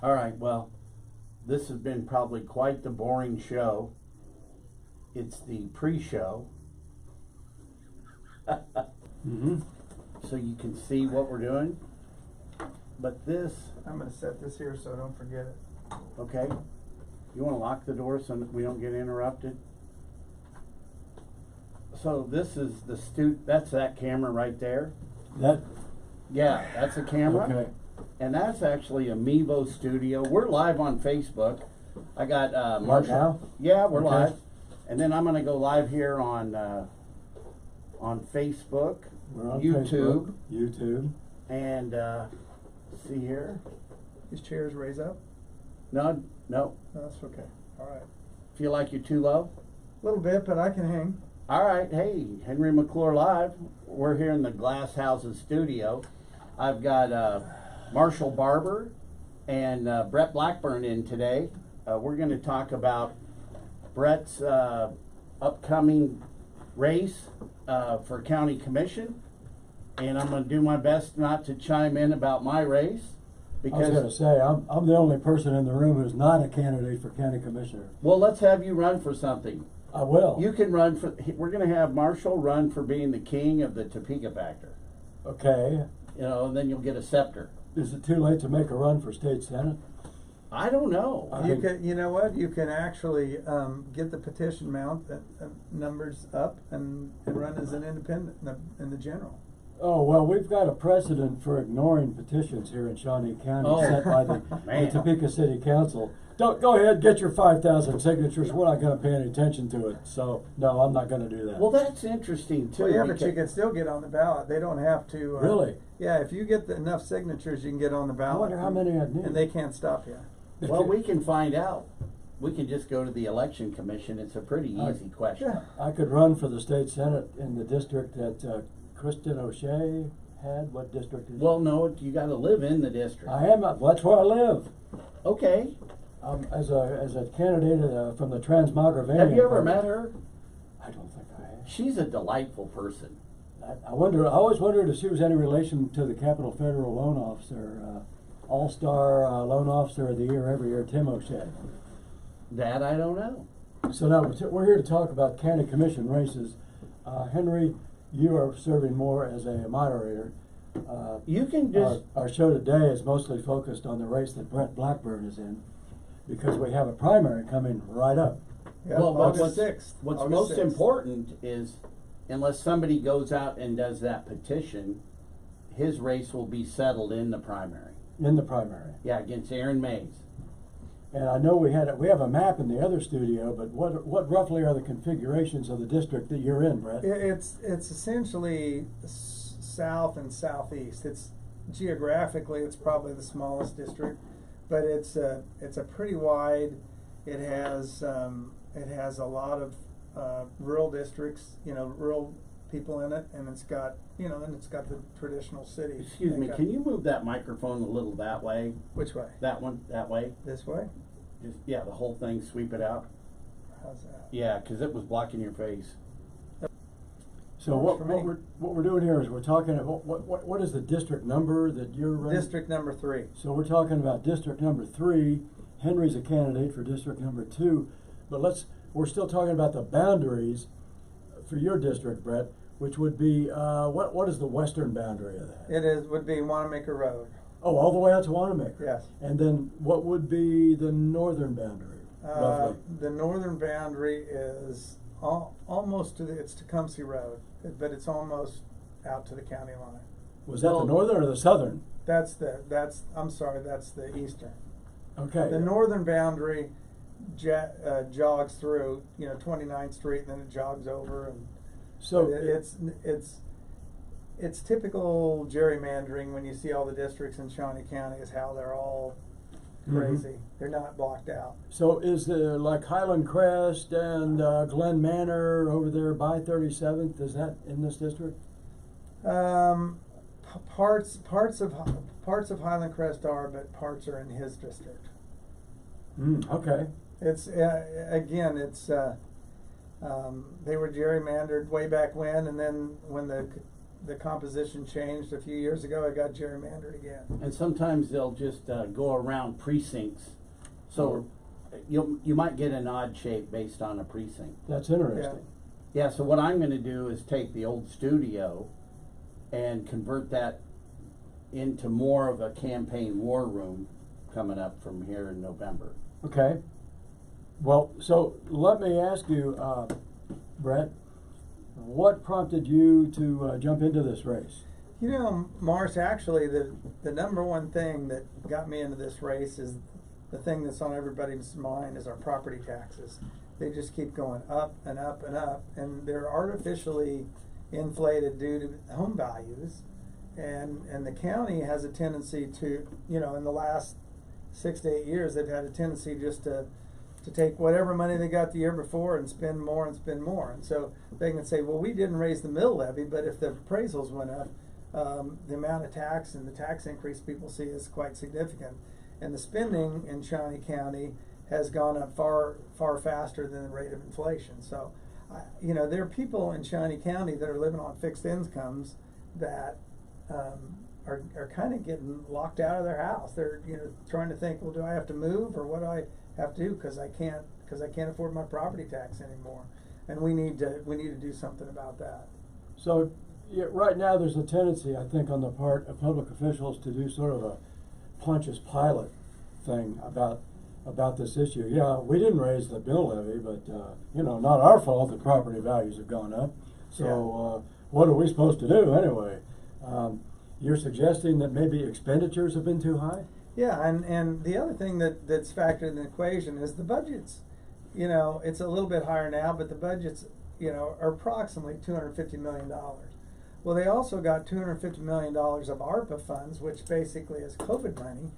All right, well, this has been probably quite the boring show. It's the pre-show. Mm-hmm. So you can see what we're doing. But this, I'm gonna set this here so don't forget it. okay, you want to lock the door so that we don't get interrupted? So this is that's that camera right there. That, Yeah, that's a camera. okay. And that's actually a Mevo studio. We're live on Facebook. I got Right Marshall. now? Yeah, we're Okay. live. And then I'm gonna go live here on Facebook, We're on YouTube, Facebook, YouTube. and see here. These chairs raise up? No. No, that's okay. All right. Feel like you're too low? A little bit, but I can hang. All right. Hey, Henry McClure live. We're here in the Glass Houses studio. I've got Marshall Barber and Brett Blackburn in today. We're going to talk about Brett's upcoming race for county commission, and I'm going to do my best not to chime in about my race I was going to say, I'm the only person in the room who's not a candidate for county commissioner. well, let's have you run for something. I will. You can run for. We're going to have Marshall run for being the king of the Topeka factor. Okay. You know, and then you'll get a scepter. Is it too late to make a run for state senate? I don't know. I You think- can, you know what? You can actually get the petition mount numbers up and run as an independent in the general. Oh, well, we've got a precedent for ignoring petitions here in Shawnee County Oh, set by the man. Topeka City Council. Don't go ahead, get your 5,000 signatures. We're not going to pay any attention to it. So, no, I'm not going to do that. Well, that's interesting too. Well, yeah, but because- you can still get on the ballot. They don't have to. Really? Yeah, if you get enough signatures, you can get on the I ballot. wonder how many I'd need. And they can't stop you. Well, we can find out. We can just go to the election commission. It's a pretty easy question. Yeah. I could run for the state senate in the district that Kristen O'Shea had. What district is it? Well, no, you got to live in the district. I am. That's where I live. Okay. As a candidate from the Transmogravanian. Have you ever party. met her? I don't think I have. She's a delightful person. I always wondered if she was any relation to the Capital Federal Loan Officer, All-Star Loan Officer of the Year every year, Tim O'Shea. That I don't know. So now we're here to talk about county commission races. Henry, you are serving more as a moderator. You can just. Our show today is mostly focused on the race that Brett Blackburn is in, because we have a primary coming right up. Yeah, Well, August 6th. What's August most 6th. important is, unless somebody goes out and does that petition, his race will be settled in the primary. In the primary. Yeah, against Aaron Mays. And I know we have a map in the other studio, but what roughly are the configurations of the district that you're in, Brett? It's essentially south and southeast. It's geographically it's probably the smallest district, but it's a pretty wide. It has a lot of rural districts, rural people in it, and it's got then it's got the traditional city. Excuse me, can you move that microphone a little that way? Which way? That one, that way? This way? Just, yeah, the whole thing, sweep it out. How's that? Yeah, because it was blocking your face. So Works what for me. we're doing here is we're talking about what is the district number that you're running? District number 3. So we're talking about district number 3. Henry's a candidate for district number 2, but we're still talking about the boundaries for your district, Brett, which would be what is the western boundary of that? It would be Wanamaker Road. Oh, all the way out to Wanamaker. Yes. And then what would be the northern boundary, roughly? The northern boundary is almost to it's Tecumseh Road, but it's almost out to the county line. Was that well- the northern or the southern? I'm sorry, that's the eastern. Okay. The northern boundary jogs through 29th Street, and then it jogs over, and So it's typical gerrymandering when you see all the districts in Shawnee County is how they're all crazy. They're not blocked out. So is there like Highland Crest and Glen Manor over there by 37th? Is that in this district? Parts of Highland Crest are, but parts are in his district. Okay. It's again, it's they were gerrymandered way back when, and then when the the composition changed a few years ago. It got gerrymandered again. And sometimes they'll just go around precincts, so you might get an odd shape based on a precinct. That's interesting. Yeah, so what I'm gonna do is take the old studio and convert that into more of a campaign war room coming up from here in November. Okay. Well, so let me ask you, Brett, what prompted you to jump into this race? You know, Morris, actually, the number one thing that got me into this race is the thing that's on everybody's mind is our property taxes. They just keep going up and up and up, and they're artificially inflated due to home values. And the county has a tendency to, you know, in the last 6 to 8 years, they've had a tendency just to take whatever money they got the year before and spend more and spend more. And so they can say, well, we didn't raise the mill levy, but if the appraisals went up, the amount of tax and the tax increase people see is quite significant. And the spending in Shawnee County has gone up far faster than the rate of inflation. So, you know, there are people in Shawnee County that are living on fixed incomes that are kind of getting locked out of their house. They're, you know, trying to think, well, do I have to move or what do I have to do because I can't afford my property tax anymore, and we need to do something about that. So yeah, right now there's a tendency, I think, on the part of public officials to do sort of a Pontius Pilate thing about this issue. Yeah, we didn't raise the mill levy, but you know, not our fault that property values have gone up. So what are we supposed to do anyway? You're suggesting that maybe expenditures have been too high? Yeah, and the other thing that's factored in the equation is the budgets. You know, it's a little bit higher now, but the budgets, you know, are approximately $250 million. Well, they also got $250 million of ARPA funds, which basically is COVID money.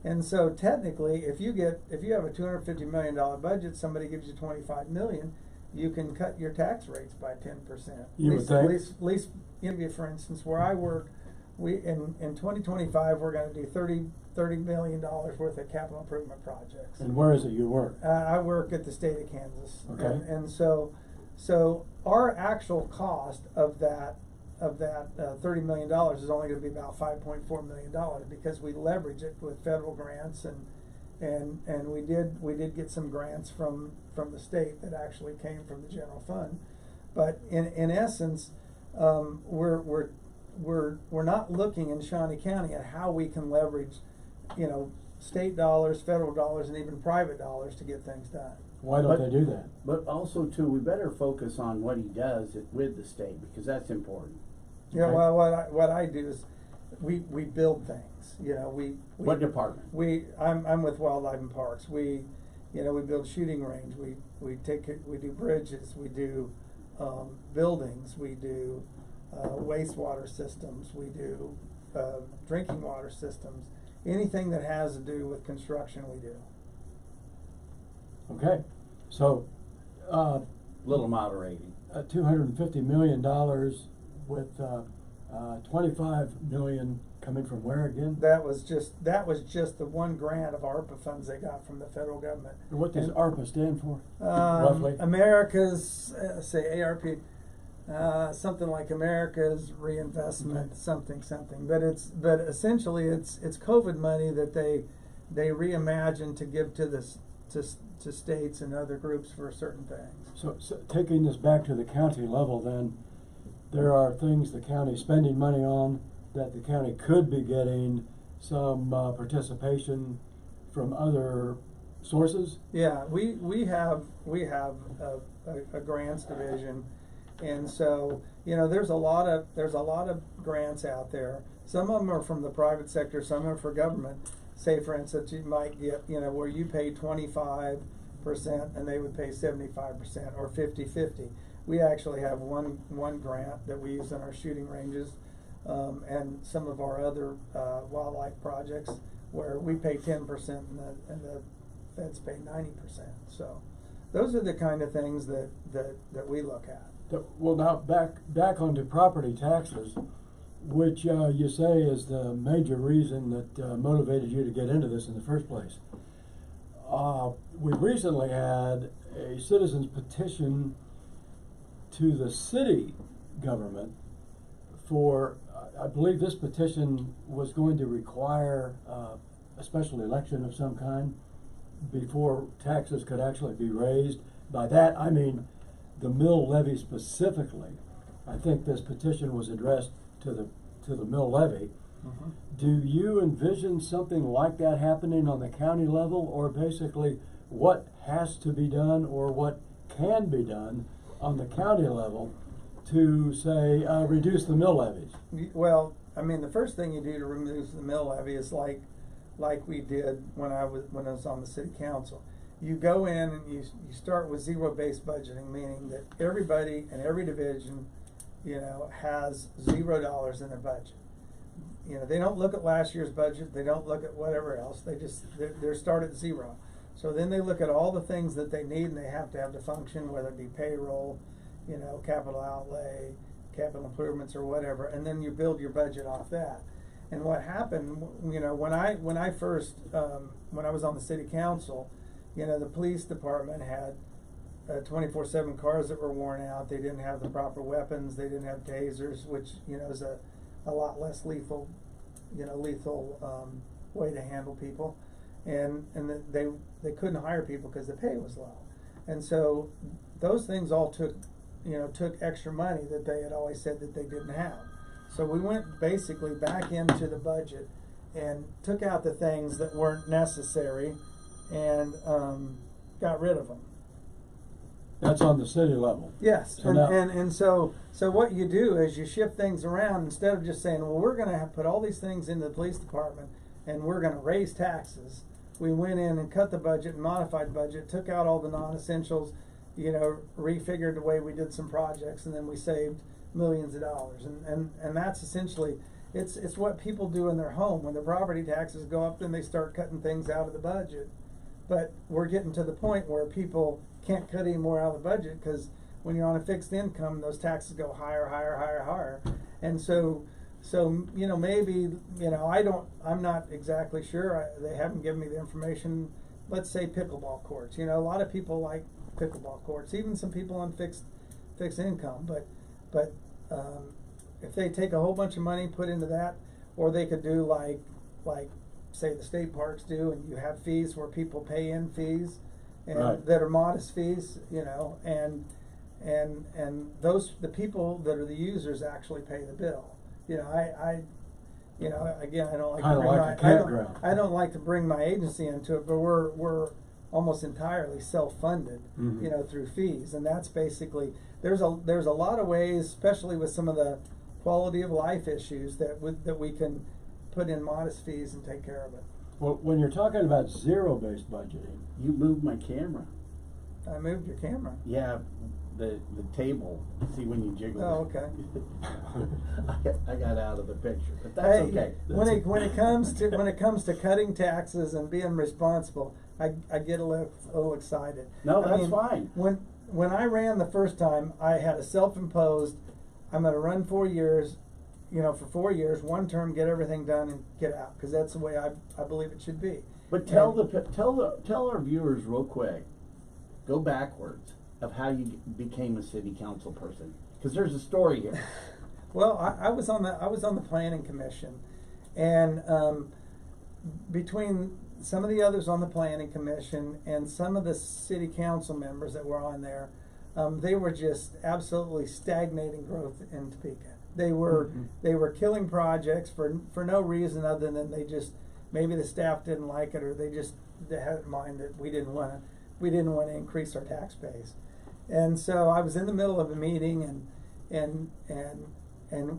And so technically, if you have a $250 million budget, somebody gives you $25 million, you can cut your tax rates by 10%. You would think. At least, you know, for instance, where I work, we in 2025 we're going to do $30 million worth of capital improvement projects. And where is it you work? I work at the state of Kansas. Okay. And so our actual cost of that $30 million is only going to be about $5.4 million because we leverage it with federal grants and we did get some grants from the state that actually came from the general fund. But in essence, we're not looking in Shawnee County at how we can leverage, you know, state dollars, federal dollars, and even private dollars to get things done. Why don't they do that? But also too, we better focus on what he does with the state because that's important. Yeah, Okay. well, what I do is we build things. You know, What department? I'm with Wildlife and Parks. We build shooting range. We do bridges. We do buildings. We do wastewater systems. We do drinking water systems. Anything that has to do with construction, we do. Okay, so Little moderating. $250 million with $25 million coming from where again? That was just the one grant of ARPA funds they got from the federal government. And what does ARPA stand for, roughly? America's say ARP, something like America's reinvestment, something. But essentially it's COVID money that they reimagined to give to states and other groups for certain things. So taking this back to the county level, then there are things the county's spending money on that the county could be getting some participation from other sources. Yeah, we have a grants division, and so you know there's a lot of grants out there. Some of them are from the private sector, some are for government. Say for instance, you might get, you know, where you pay 25% and they would pay 75% or 50-50. We actually have one grant that we use in our shooting ranges and some of our other wildlife projects where we pay 10% and the feds pay 90%. So those are the kind of things that we look at. Well, now back onto property taxes, which you say is the major reason that motivated you to get into this in the first place. We recently had a citizen's petition to the city government for, I believe this petition was going to require a special election of some kind before taxes could actually be raised. By that, I mean the mill levy specifically. I think this petition was addressed to the mill levy. Mhm. Do you envision something like that happening on the county level, or basically what has to be done or what can be done on the county level to say reduce the mill levies? Well, I mean, the first thing you do to remove the mill levy is like we did when I was on the city council. You go in and you start with zero-based budgeting, meaning that everybody in every division, has $0 in their budget. They don't look at last year's budget. They don't look at whatever else. They're start at zero. So then they look at all the things that they need and they have to have to function, whether it be payroll, capital outlay, capital improvements or whatever, and then you build your budget off that. And what happened, when I first, when I was on the city council, the police department had 24/7 cars that were worn out. They didn't have the proper weapons. They didn't have tasers, which, is a lot less lethal way to handle people. And they couldn't hire people because the pay was low. And so those things all took extra money that they had always said that they didn't have. So we went basically back into the budget and took out the things that weren't necessary and got rid of them. That's on the city level. Yes, So now- and so what you do is you shift things around instead of just saying, well, we're going to put all these things into the police department and we're going to raise taxes. We went in and cut the budget and modified the budget, took out all the non-essentials, refigured the way we did some projects, and then we saved millions of dollars. And that's essentially, it's what people do in their home. When their property taxes go up, then they start cutting things out of the budget. But we're getting to the point where people can't cut any more out of the budget because when you're on a fixed income, those taxes go higher. And so maybe, I'm not exactly sure. They haven't given me the information. Let's say pickleball courts. A lot of people like pickleball courts, even some people on fixed income. But if they take a whole bunch of money, put into that, or they could do like say the state parks do, and you have fees where people pay in fees, and Right. that are modest fees, and the people that are the users actually pay the bill. Again, I don't like Kinda to bring like a campground. I don't like to bring my agency into it, but we're almost entirely self-funded, Mhm. through fees, and that's basically there's a lot of ways, especially with some of the quality of life issues that we can put in modest fees and take care of it. Well, when you're talking about zero-based budgeting, You moved my camera. I moved your camera. Yeah, the table. See when you jiggle Oh, it. okay. I got out of the picture, but that's Hey, okay. When it comes to cutting taxes and being responsible, I get a little excited. No, I that's mean, fine. When I ran the first time, I had a self-imposed, I'm going to run 4 years, for 4 years, one term, get everything done and get out, because that's the way I believe it should be. But tell our viewers real quick, go backwards of how you became a city council person, because there's a story here. Well, I was on the planning commission, and between some of the others on the planning commission and some of the city council members that were on there, they were just absolutely stagnating growth in Topeka. They were killing projects for no reason other than maybe the staff didn't like it, or they had in mind that we didn't want to increase our tax base. And so I was in the middle of a meeting and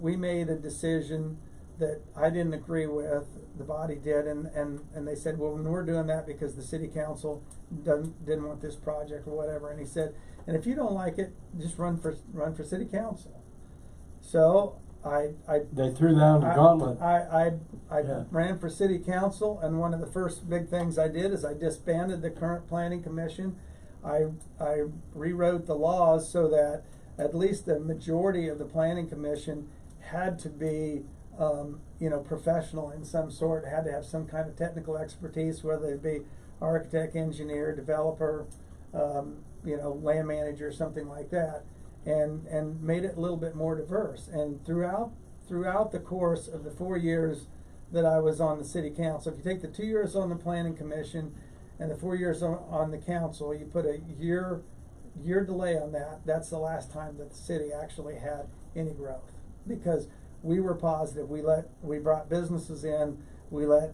we made a decision that I didn't agree with, the body did, and they said, well, when we're doing that because the city council didn't want this project or whatever, and he said, and if you don't like it, just run for city council. So they threw down the gauntlet. I Yeah. ran for city council, and one of the first big things I did is I disbanded the current planning commission. I rewrote the laws so that at least the majority of the planning commission had to be professional in some sort, had to have some kind of technical expertise, whether it be architect, engineer, developer, land manager, something like that, and made it a little bit more diverse. And throughout throughout the course of the 4 years that I was on the city council, if you take the 2 years on the planning commission and the 4 years on the council, you put a year delay on that, that's the last time that the city actually had any growth. Because we were positive, we brought businesses in, we let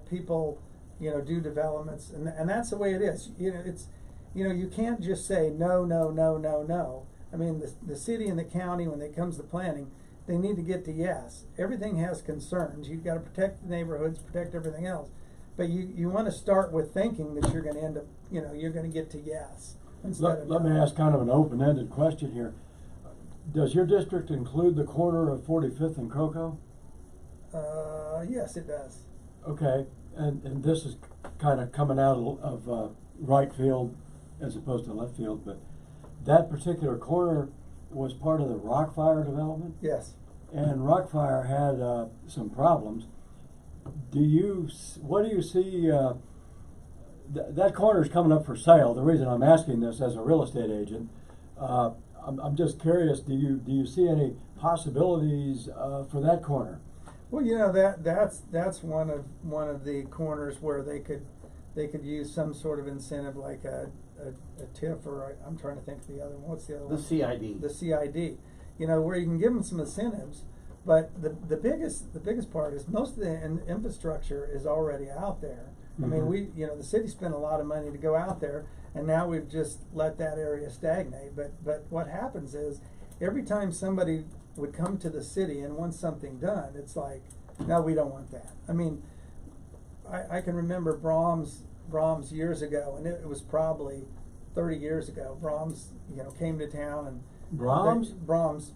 people, do developments, and that's the way it is. You can't just say no, no, no, no, no. I mean, the city and the county, when it comes to planning, they need to get to yes. Everything has concerns. You've got to protect the neighborhoods, protect everything else. But you want to start with thinking that you're going to end up, you're going to get to yes. Let me ask kind of an open-ended question here. Does your district include the corner of 45th and Croco? Yes, it does. Okay, and this is kind of coming out of right field as opposed to left field, but that particular corner was part of the Rockfire development? Yes. And Rockfire had some problems. What do you see, that corner is coming up for sale. The reason I'm asking this as a real estate agent, I'm just curious, do you see any possibilities for that corner? Well, that's one of the corners where they could use some sort of incentive, like a TIF, or I'm trying to think of the other one. What's the other one? The CID. The CID. Where you can give them some incentives, but the biggest part is most of the infrastructure is already out there. Mm-hmm. I mean, the city spent a lot of money to go out there, and now we've just let that area stagnate. But what happens is, every time somebody would come to the city and want something done, it's like, no, we don't want that. I mean, I can remember Brahms years ago, and it was probably 30 years ago. Brahms, came to town, and Brahms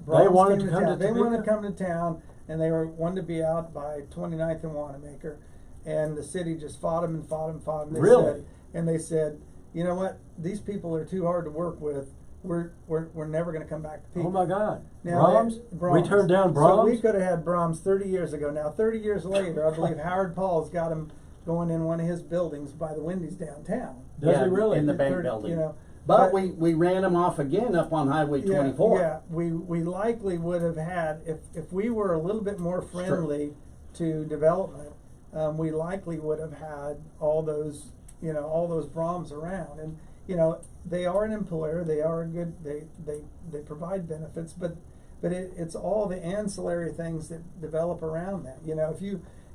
They wanted came to come to town. They Topeka? wanted to come to town, and they wanted to be out by 29th and Wanamaker, and the city just fought them and fought them and fought them. Really? They said, you know what? These people are too hard to work with. We're never going to come back to Topeka. Oh my God! Now, Brahms? We turned down Brahms? So we could have had Brahms 30 years ago. Now, 30 years later, I believe Howard Paul's got him going in one of his buildings by the Wendy's downtown. Does he really? In the bank building. But we ran him off again up on Highway 24. Yeah, we likely would have had, if we were a little bit more friendly to development, we likely would have had all those Brahms around. And they are an employer, they are a good, they provide benefits, but it's all the ancillary things that develop around that.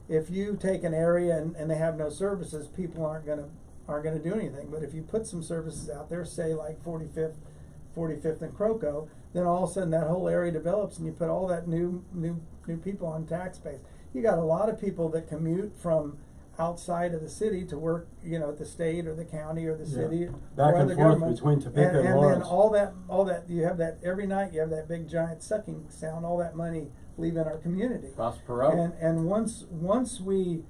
If you take an area and they have no services, people aren't gonna do anything. But if you put some services out there, say like 45th and Croco, then all of a sudden that whole area develops, and you put all that new people on tax base. You got a lot of people that commute from outside of the city to work, at the state or the county or the city, back or and the forth government. between Topeka and then Lawrence. all that you have that every night. You have that big giant sucking sound. All that money leaving our community. Prospero. And once we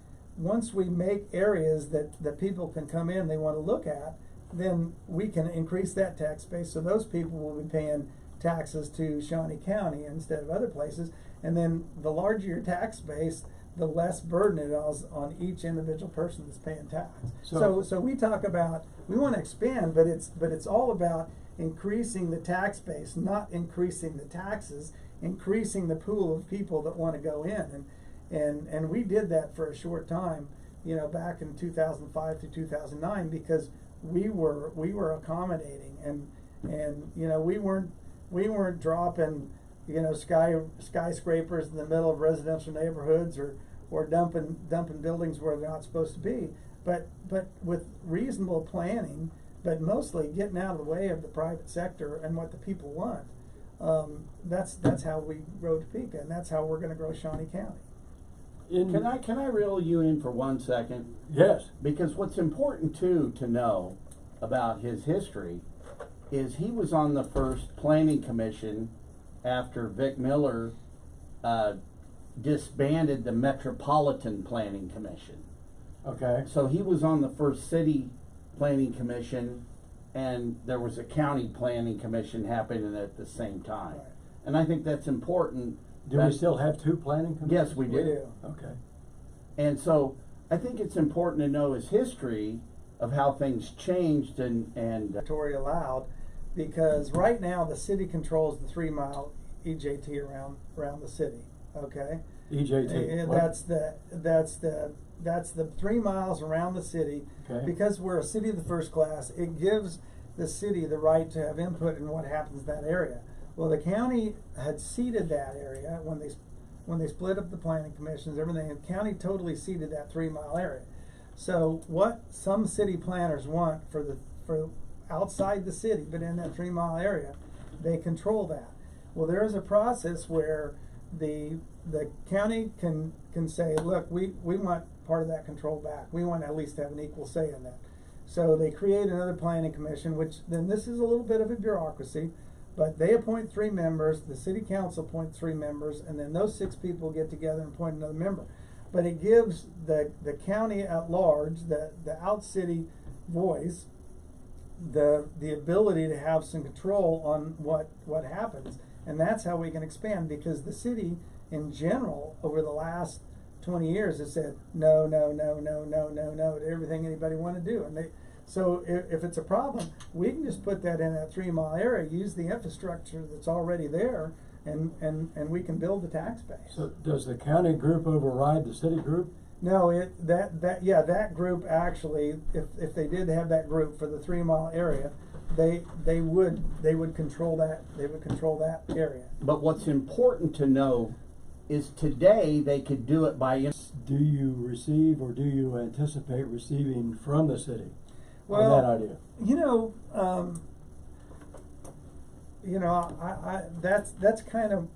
make areas that people can come in, they want to look at, then we can increase that tax base. So those people will be paying taxes to Shawnee County instead of other places. And then the larger your tax base, the less burden it is on each individual person that's paying tax. So we talk about, we want to expand, but it's all about increasing the tax base, not increasing the taxes, increasing the pool of people that want to go in. And we did that for a short time, back in 2005 to 2009, because we were accommodating, and we weren't dropping skyscrapers in the middle of residential neighborhoods or dumping buildings where they're not supposed to be, but with reasonable planning, but mostly getting out of the way of the private sector and what the people want. That's how we grow Topeka, and that's how we're going to grow Shawnee County. Can I reel you in for 1 second? Yes. Because what's important too to know about his history is he was on the first planning commission after Vic Miller disbanded the Metropolitan Planning Commission. Okay. So he was on the first city planning commission, and there was a county planning commission happening at the same time. Right. And I think that's important. Do we still have two planning commissions? Yes, we do. We do. Okay. And so I think it's important to know his history of how things changed and Territory allowed, because right now the city controls the 3 mile EJT around the city. okay? EJT. That's the 3 miles around the city. Okay. Because we're a city of the first class, it gives the city the right to have input in what happens in that area. Well, the county had ceded that area when they split up the planning commissions, everything, and the county totally ceded that 3 mile area. So what some city planners want for outside the city, but in that 3 mile area, they control that. Well, there is a process where the county can say, look, we want part of that control back. We want to at least have an equal say in that. So they create another planning commission, which then this is a little bit of a bureaucracy, but they appoint 3 members, the city council appoints 3 members, and then those 6 people get together and appoint another member. But it gives the county at large, the out city voice, the ability to have some control on what happens. And that's how we can expand, because the city in general over the last 20 years has said no to everything anybody want to do. And so if it's a problem, we can just put that in that 3 mile area, use the infrastructure that's already there, and we can build the tax base. So does the county group override the city group? No, that group actually, if they did have that group for the 3 mile area, they would control that area. But what's important to know is today they could do it by. Do you receive or do you anticipate receiving from the city Well, on that idea? That's kind of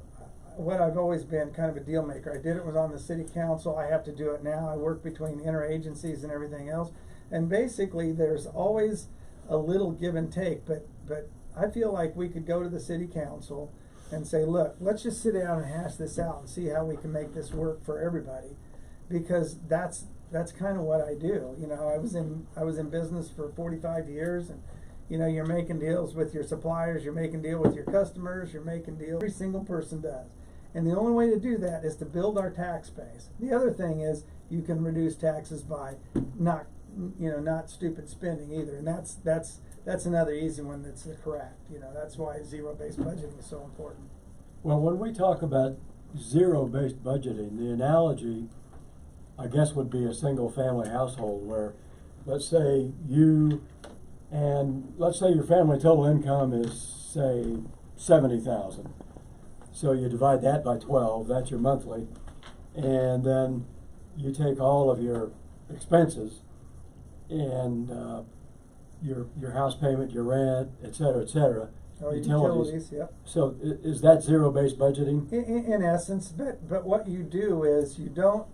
what I've always been, kind of a deal maker. I did it was on the city council. I have to do it now. I work between interagencies and everything else, and basically there's always a little give and take. But I feel like we could go to the city council and say, look, let's just sit down and hash this out and see how we can make this work for everybody, because that's kind of what I do. I was in business for 45 years, and you're making deals with your suppliers, you're making deal with your customers, you're making deals. Every single person does. And the only way to do that is to build our tax base. The other thing is you can reduce taxes by not stupid spending either. And that's another easy one that's correct. That's why zero-based budgeting is so important. Well, when we talk about zero-based budgeting, the analogy, I guess, would be a single-family household where, let's say your family total income is, say, $70,000. So you divide that by 12, that's your monthly, and then you take all of your expenses and your house payment, your rent, et cetera, utilities, yep. So is that zero-based budgeting? In essence, but what you do is you don't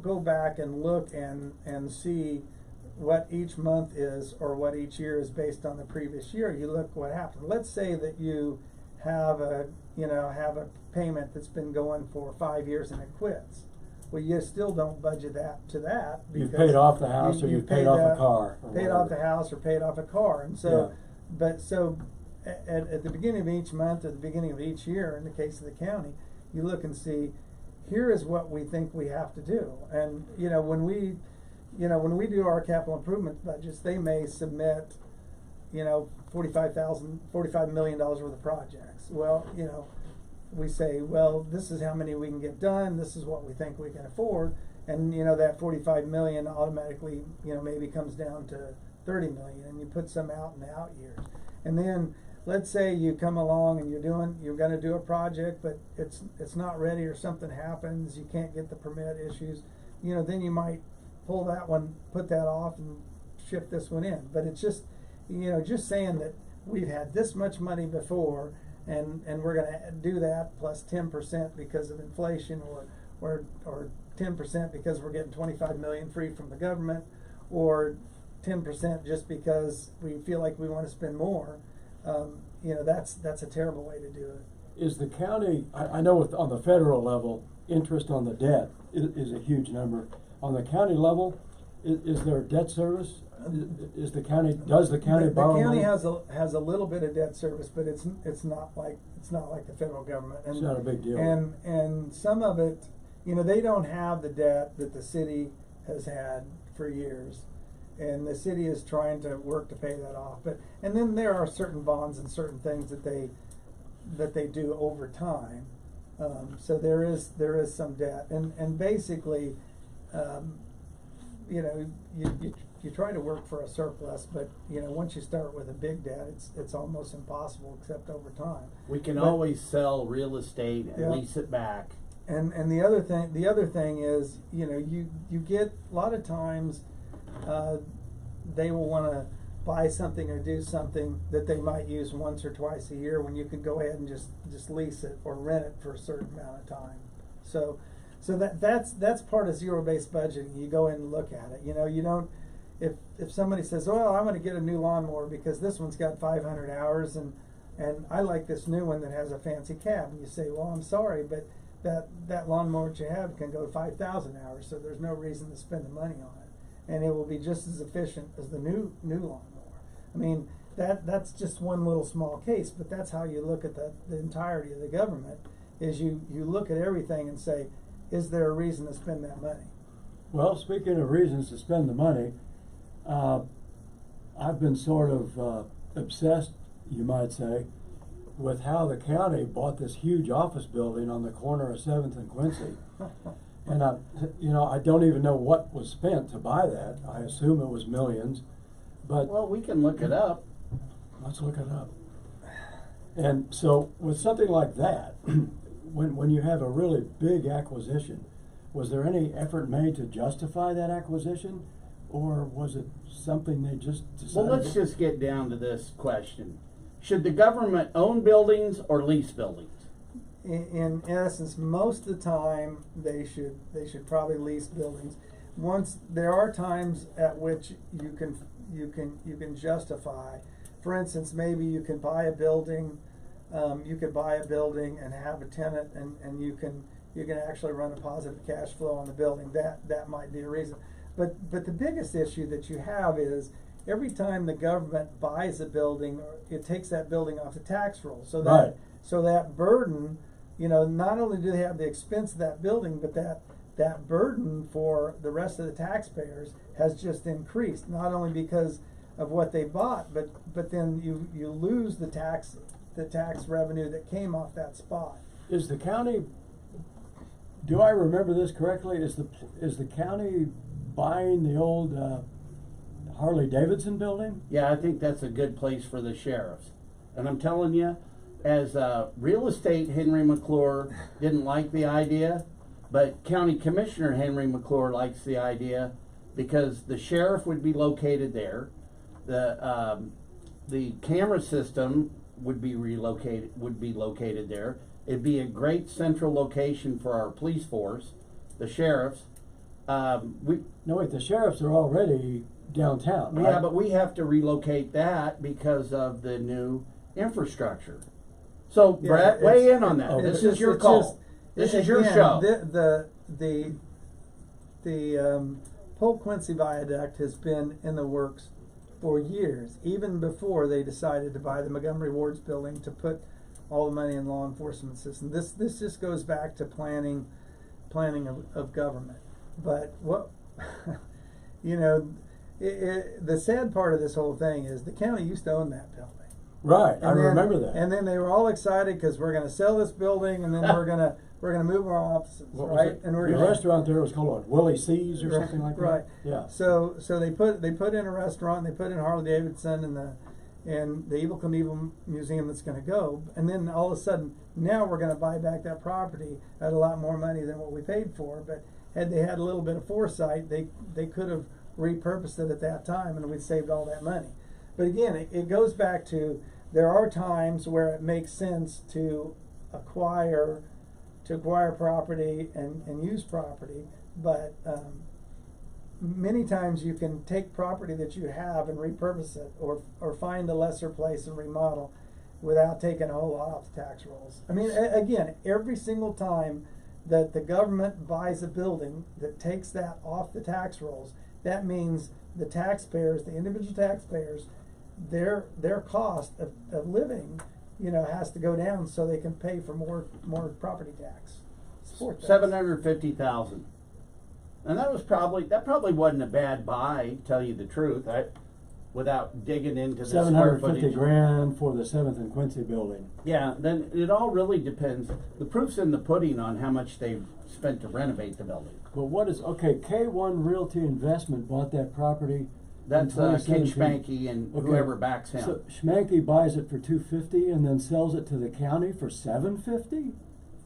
go back and look and see what each month is or what each year is based on the previous year. You look what happened. Let's say that you have a payment that's been going for 5 years and it quits. Well, you still don't budget that to that. You've paid off the house, or you've paid off a car. Paid off the house or paid off a car. And so, yeah. At the beginning of each month or the beginning of each year, in the case of the county, you look and see, here is what we think we have to do. And when we do our capital improvement budgets, they may submit $45 million worth of projects. Well, we say, well, this is how many we can get done, this is what we think we can afford, and that 45 million automatically maybe comes down to 30 million, and you put some out in the out years. And then let's say you come along and you're going to do a project, but it's not ready, or something happens, you can't get the permit issues, then you might pull that one, put that off, and shift this one in. But it's just just saying that we've had this much money before, and we're going to do that plus 10% because of inflation, or 10% because we're getting 25 million free from the government, or 10% just because we feel like we want to spend more. That's a terrible way to do it. Is the county, I know on the federal level, interest on the debt is a huge number. On the county level, is there debt service? Does the county borrow money? The county has a little bit of debt service, but it's not like the federal government. And, it's not a big deal. And some of it, they don't have the debt that the city has had for years, and the city is trying to work to pay that off. And then there are certain bonds and certain things that they do over time. So there is some debt, and basically, you know, you try to work for a surplus, but you know, once you start with a big debt, it's almost impossible except over time. We can But- always sell real estate and Yeah. lease it back. And the other thing is, you know, you get a lot of times, they will want to buy something or do something that they might use once or twice a year, when you could go ahead and just lease it or rent it for a certain amount of time. So that's part of zero-based budgeting. You go in and look at it. You know, you don't. If somebody says, "Well, I'm going to get a new lawnmower because this one's got 500 hours and I like this new one that has a fancy cab," and you say, "Well, I'm sorry, but that lawnmower that you have can go 5,000 hours, so there's no reason to spend the money on it, and it will be just as efficient as the new lawnmower." I mean, that's just one little small case, but that's how you look at the entirety of the government. Is you look at everything and say, is there a reason to spend that money? Well, speaking of reasons to spend the money, I've been sort of obsessed, you might say, with how the county bought this huge office building on the corner of 7th and Quincy. And I don't even know what was spent to buy that. I assume it was millions, but Well, we can look it up. let's look it up. And so with something like that, when you have a really big acquisition, was there any effort made to justify that acquisition, or was it something they just decided? Well, let's just get down to this question. Should the government own buildings or lease buildings? In essence, most of the time they should probably lease buildings. Once there are times at which you can justify. For instance, maybe you can buy a building. You could buy a building and have a tenant, and you can actually run a positive cash flow on the building. That might be a reason. But the biggest issue that you have is every time the government buys a building, it takes that building off the tax roll. So that burden, you know, not only do they have the expense of that building, but that burden for the rest of the taxpayers has just increased. Not only because of what they bought, but then you lose the tax revenue that came off that spot. Is the county, do I remember this correctly, is the county buying the old Harley Davidson building? Yeah, I think that's a good place for the sheriffs. And I'm telling you, as real estate, Henry McClure didn't like the idea, but County Commissioner Henry McClure likes the idea because the sheriff would be located there. The camera system would be located there. It'd be a great central location for our police force, the sheriffs. No, wait, the sheriffs are already downtown, right? Yeah, but we have to relocate that because of the new infrastructure. So, Yeah, Brett, weigh in on that. Oh, This it's is your just- call. This is your again, show. The Polk Quincy Viaduct has been in the works for years, even before they decided to buy the Montgomery Ward's building to put all the money in law enforcement system. This just goes back to planning of government. But what you know, the sad part of this whole thing is the county used to own that building. Right, I And then- remember that. And then they were all excited because we're going to sell this building, and then we're going to move our offices, What was right? it? And we're the gonna, restaurant there was called what, Willie C's or Right, something like that? right. Yeah. So they put in a restaurant, they put in Harley Davidson and the Evil Knievel Museum that's going to go, and then all of a sudden now we're going to buy back that property at a lot more money than what we paid for. But had they had a little bit of foresight, they could have repurposed it at that time, and we'd saved all that money. But again, it goes back to there are times where it makes sense to acquire property and use property, but many times you can take property that you have and repurpose it, or find a lesser place and remodel without taking a whole lot off the tax rolls. I mean, again, every single time that the government buys a building that takes that off the tax rolls, that means the taxpayers, the individual taxpayers, their cost of living, you know, has to go down so they can pay for more property tax. Support tax. $750,000, and that probably wasn't a bad buy. Tell you the truth, without digging into the Seven square hundred fifty footage. grand for the 7th and Quincy building. Yeah, then it all really depends. The proof's in the pudding on how much they've spent to renovate the building. But what is, okay, K1 Realty Investment bought that property. That's in Ken 2017. Schmanke and Okay. whoever backs him. So Schmanke buys it for $250 and then sells it to the county for $750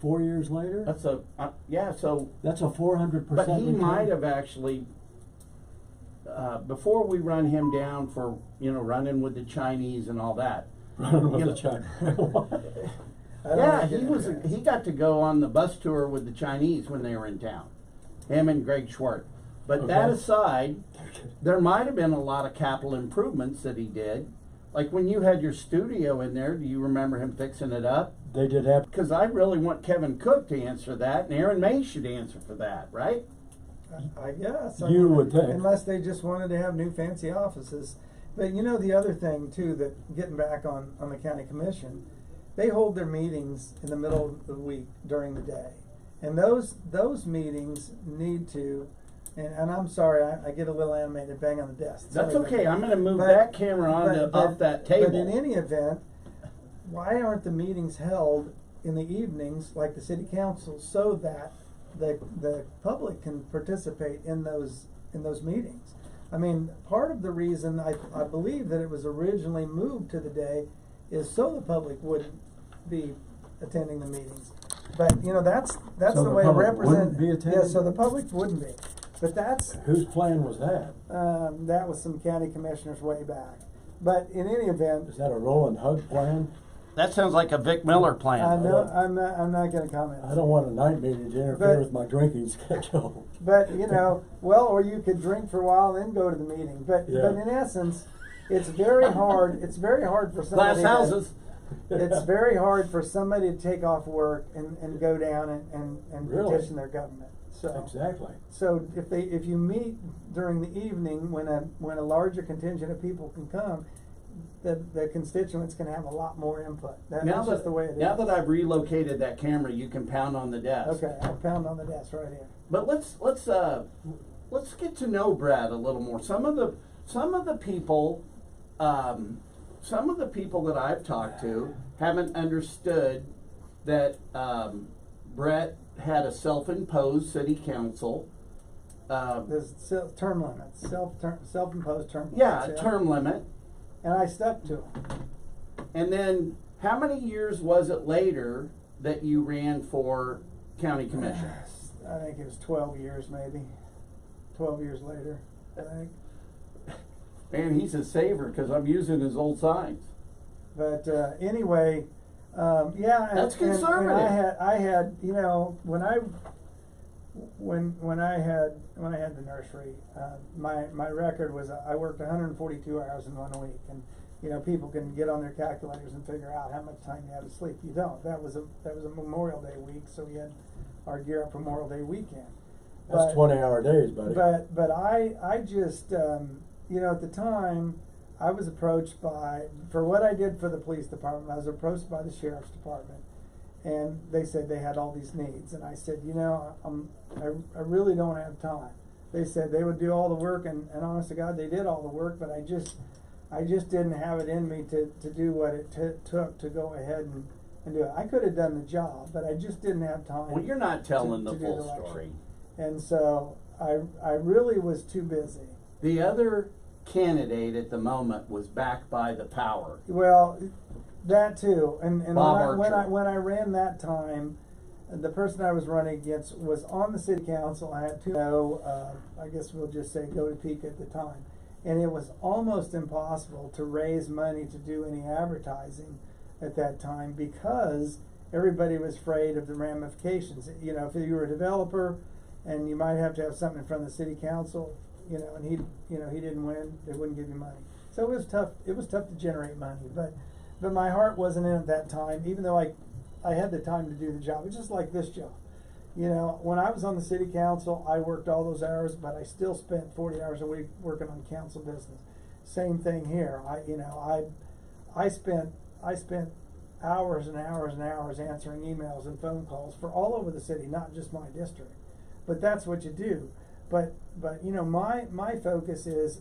4 years later? That's a, yeah, so, That's a 400% but he return. might have actually, before we run him down for, running with the Chinese and all that. Running with you the know, China. I don't Yeah, like he it. was, he got to go on the bus tour with the Chinese when they were in town. Him and Greg Schwartz. But that Okay. aside, there might have been a lot of capital improvements that he did. Like when you had your studio in there, do you remember him fixing it up? They did have, Because I really want Kevin Cook to answer that, and Aaron May should answer for that, right? I guess. I You mean, would think. Unless they just wanted to have new fancy offices. But the other thing too, that getting back on the county commission, they hold their meetings in the middle of the week during the day. And those meetings need to, and I'm sorry, I get a little animated, bang on the desk. That's Sorry, okay, but- I'm gonna move but- that camera off that table. But in any event, why aren't the meetings held in the evenings like the city council so that the public can participate in those meetings? I mean, part of the reason I believe that it was originally moved to the day is so the public wouldn't be attending the meetings. But that's So the the way to public represent. wouldn't be attending? Yeah, so the public wouldn't be. But that's whose plan was that? that was some county commissioners way back. But in any event, Is that a Roland Hug plan? That sounds like a Vic Miller plan. I know I'm not going to comment. I don't want a night meeting to interfere But- with my drinking schedule. But well, or you could drink for a while and then go to the meeting. But Yeah. in essence, it's very hard. It's very hard for somebody. Glass houses. It's very hard for somebody to take off work and go down and Really? petition their government. So Exactly. So if you meet during the evening when a larger contingent of people can come, the constituents can have a lot more input. That's just the way it is. Now that I've relocated that camera, you can pound on the desk. Okay, I'll pound on the desk right here. But let's get to know Brad a little more. Some of the people that I've talked to haven't understood that Brett had a self-imposed city council. There's term limits, self-imposed term limits. Yeah, a term limit. And I stuck to them. And then how many years was it later that you ran for county commission? I think it was 12 years maybe. 12 years later, I think. Man, he's a saver because I'm using his old signs. But anyway, yeah. And, That's and conservative. I had, when I had the nursery, my record was I worked 142 hours in 1 week, and people can get on their calculators and figure out how much time you have to sleep. You don't. That was a Memorial Day week, so we had our gear up Memorial Day weekend. That's 20-hour days, buddy. But I just at the time I was approached for what I did for the police department. I was approached by the sheriff's department, and they said they had all these needs, and I said, I really don't have time. They said they would do all the work, and honest to God, they did all the work, but I just didn't have it in me to do what it took to go ahead and do it. I could have done the job, but I just didn't have time. Well, you're not telling to the do full election. story. And so I really was too busy. The other candidate at the moment was backed by the power. Well, that too. And Bob when Archer. I ran that time, the person I was running against was on the city council. I had I guess we'll just say go to Topeka at the time. And it was almost impossible to raise money to do any advertising at that time because everybody was afraid of the ramifications. If you were a developer and you might have to have something in front of the city council, and he didn't win, they wouldn't give you money. So it was tough. It was tough to generate money, but my heart wasn't in at that time. Even though I had the time to do the job. It's just like this job. When I was on the city council, I worked all those hours, but I still spent 40 hours a week working on council business. Same thing here. I spent hours and hours and hours answering emails and phone calls for all over the city, not just my district. But that's what you do. But my focus is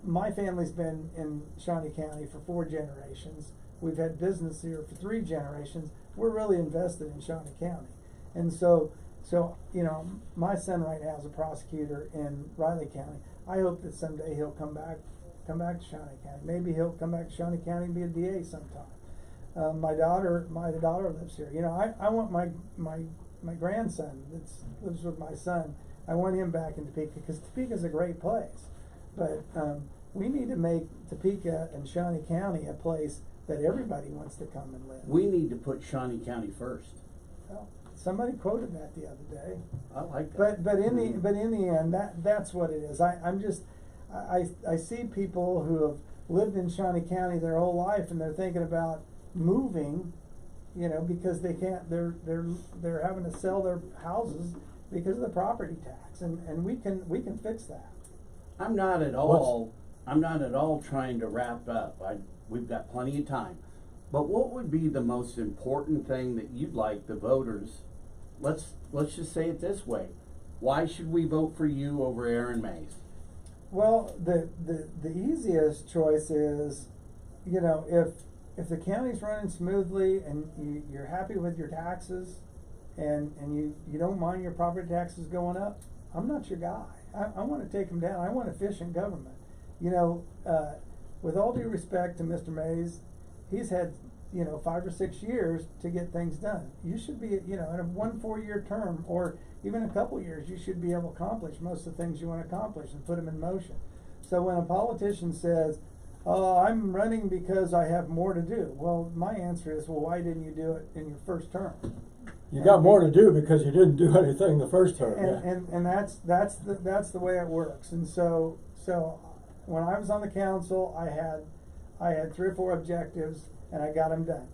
my family's been in Shawnee County for 4 generations. We've had business here for 3 generations. We're really invested in Shawnee County. And so, you know, my son right now is a prosecutor in Riley County. I hope that someday he'll come back to Shawnee County. Maybe he'll come back to Shawnee County and be a DA sometime. My daughter lives here. You know, I want my grandson that lives with my son. I want him back in Topeka because Topeka's a great place. But we need to make Topeka and Shawnee County a place that everybody wants to come and live. We need to put Shawnee County first. Well, somebody quoted that the other day. I like that. But in the end, that's what it is. I see people who have lived in Shawnee County their whole life and they're thinking about moving, you know, because they can't. They're having to sell their houses because of the property tax, and we can fix that. I'm not at all trying to wrap up. We've got plenty of time. But what would be the most important thing that you'd like the voters? Let's just say it this way. Why should we vote for you over Aaron Mays? Well, the easiest choice is, you know, if the county's running smoothly and you're happy with your taxes and you don't mind your property taxes going up, I'm not your guy. I want to take them down. I want efficient government. You know, with all due respect to Mr. Mays, he's had, you know, 5 or 6 years to get things done. You should be, you know, in a 1 4-year term or even a couple years, you should be able to accomplish most of the things you want to accomplish and put them in motion. So when a politician says, "Oh, I'm running because I have more to do," well, my answer is, well, why didn't you do it in your first term? You got more to do because you didn't do anything the first term. And that's the way it works. And so when I was on the council, I had 3 or 4 objectives, and I got them done.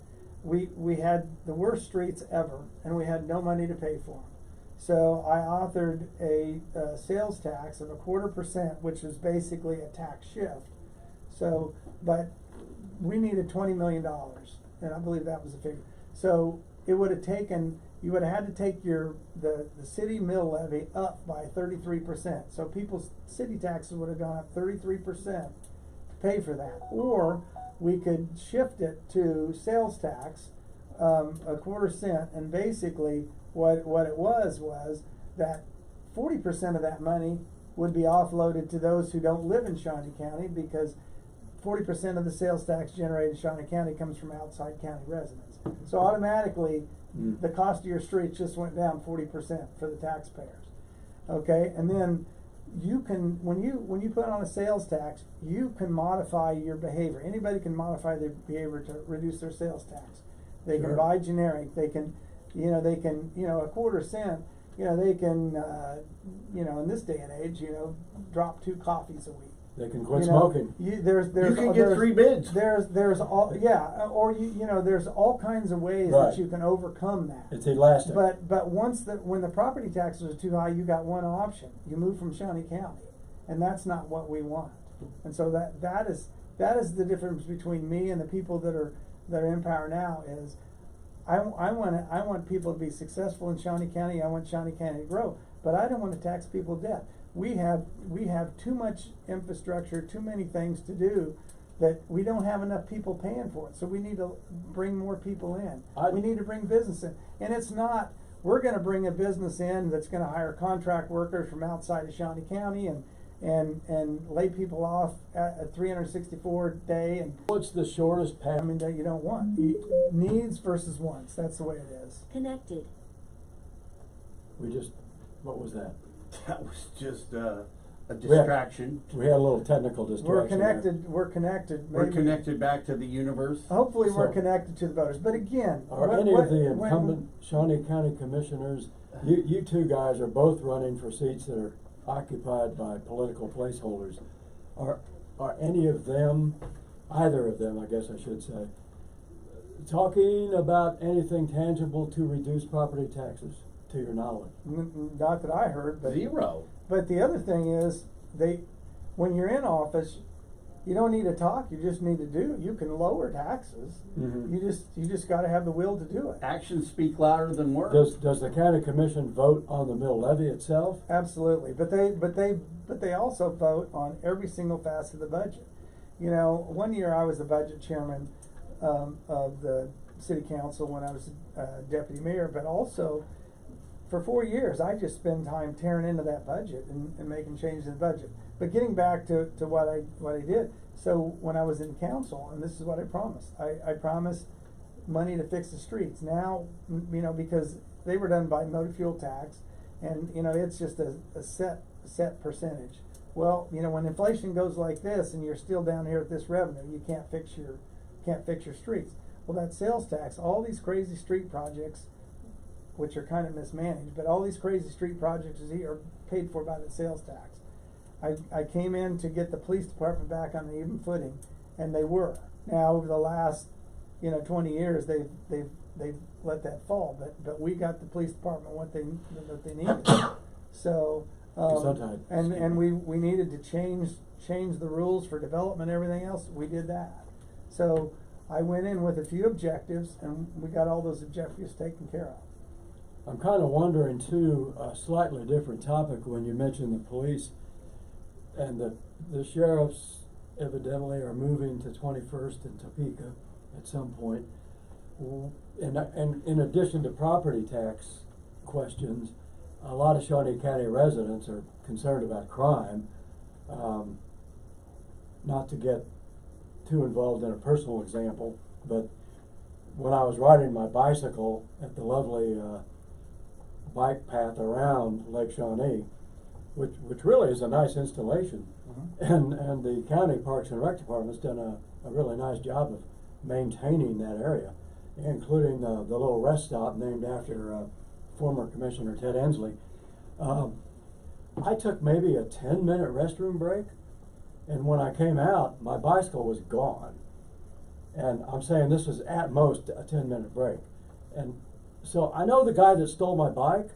We had the worst streets ever, and we had no money to pay for them. So I authored a sales tax of 1/4%, which is basically a tax shift. So, but we needed $20 million, and I believe that was the figure. So it would have taken, you would have had to take the city mill levy up by 33%. So people's city taxes would have gone up 33% to pay for that. Or we could shift it to sales tax, 1/4 cent, and basically what it was that 40% of that money would be offloaded to those who don't live in Shawnee County, because 40% of the sales tax generated in Shawnee County comes from outside county residents. So automatically, the cost of your streets just went down 40% for the taxpayers. Okay, and then you can, when you put on a sales tax, you can modify your behavior. Anybody can modify their behavior to reduce their sales tax. They can buy generic. They can, you know, 1/4 cent. You know, they can, you know, in this day and age, you know, drop 2 coffees a week. They can quit smoking. You can get 3 bids. There's all, yeah, or you know, there's all kinds of ways that you can overcome that. It's elastic. But when the property taxes are too high, you got one option. You move from Shawnee County, and that's not what we want. And so that is the difference between me and the people that are in power now. Is I want people to be successful in Shawnee County. I want Shawnee County to grow, but I don't want to tax people to death. We have too much infrastructure, too many things to do, that we don't have enough people paying for it. So we need to bring more people in. We need to bring business in. And it's not, we're going to bring a business in that's going to hire contract workers from outside of Shawnee County and lay people off at 364 a day. And what's the shortest path? I mean, that you don't want. Needs versus wants. That's the way it is. Connected. What was that? That was just a distraction. We had a little technical distraction. We're connected. We're connected. We're connected back to the universe. Hopefully, we're connected to the voters. But again, are any of the incumbent Shawnee County commissioners? You 2 guys are both running for seats that are occupied by political placeholders. Are any of them, either of them, I guess I should say, talking about anything tangible to reduce property taxes, to your knowledge? Not that I heard, but 0. But the other thing is, when you're in office, You don't need to talk, you just need to do. You can lower taxes. Mhm. You just gotta have the will to do it. Actions speak louder than words. Does the county commission vote on the mill levy itself? Absolutely, but they also vote on every single facet of the budget. You know, one year I was the budget chairman of the city council when I was deputy mayor, but also for 4 years I just spent time tearing into that budget and making changes in the budget. But getting back to what I did, so when I was in council, and this is what I promised, I promised money to fix the streets. Now, you know, because they were done by motor fuel tax, and you know, it's just a set percentage. Well, you know, when inflation goes like this and you're still down here at this revenue, you can't fix your streets. Well, that sales tax, all these crazy street projects, which are kind of mismanaged, but all these crazy street projects are paid for by the sales tax. I came in to get the police department back on the even footing, and they were. Now, over the last, you know, 20 years, they've let that fall, but we got the police department what they needed. So, and we needed to change the rules for development and everything else. We did that. So I went in with a few objectives, and we got all those objectives taken care of. I'm kind of wondering too, a slightly different topic when you mentioned the police and the sheriffs evidently are moving to 21st and Topeka at some point. And in addition to property tax questions, a lot of Shawnee County residents are concerned about crime. Not to get too involved in a personal example, but when I was riding my bicycle at the lovely bike path around Lake Shawnee, which really is a nice installation, and the county Parks and Rec Department's done a really nice job of maintaining that area, including the little rest stop named after former Commissioner Ted Ensley. I took maybe a 10-minute restroom break, and when I came out, my bicycle was gone. And I'm saying this was at most a 10-minute break. And so I know the guy that stole my bike.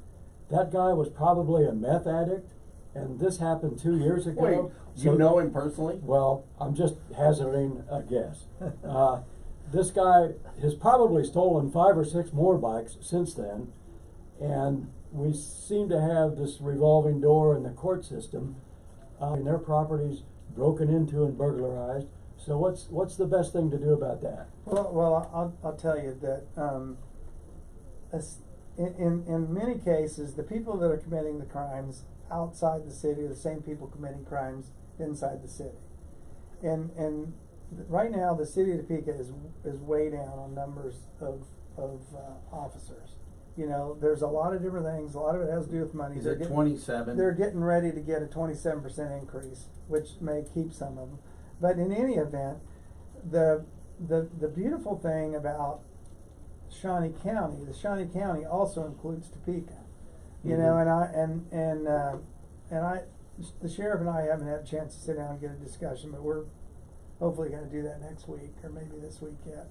That guy was probably a meth addict, and this happened 2 years ago. Wait, So, you know him personally? well, I'm just hazarding a guess. This guy has probably stolen 5 or 6 more bikes since then, and we seem to have this revolving door in the court system. And their properties broken into and burglarized. So what's the best thing to do about that? Well, I'll tell you that in many cases, the people that are committing the crimes outside the city are the same people committing crimes inside the city. And right now, the city of Topeka is way down on numbers of officers. You know, there's a lot of different things. A lot of it has to do with money. Is it 27? They're getting ready to get a 27% increase, which may keep some of them. But in any event, the beautiful thing about Shawnee County, the Shawnee County also includes Topeka. You know, the sheriff and I haven't had a chance to sit down and get a discussion, but we're hopefully going to do that next week or maybe this week yet.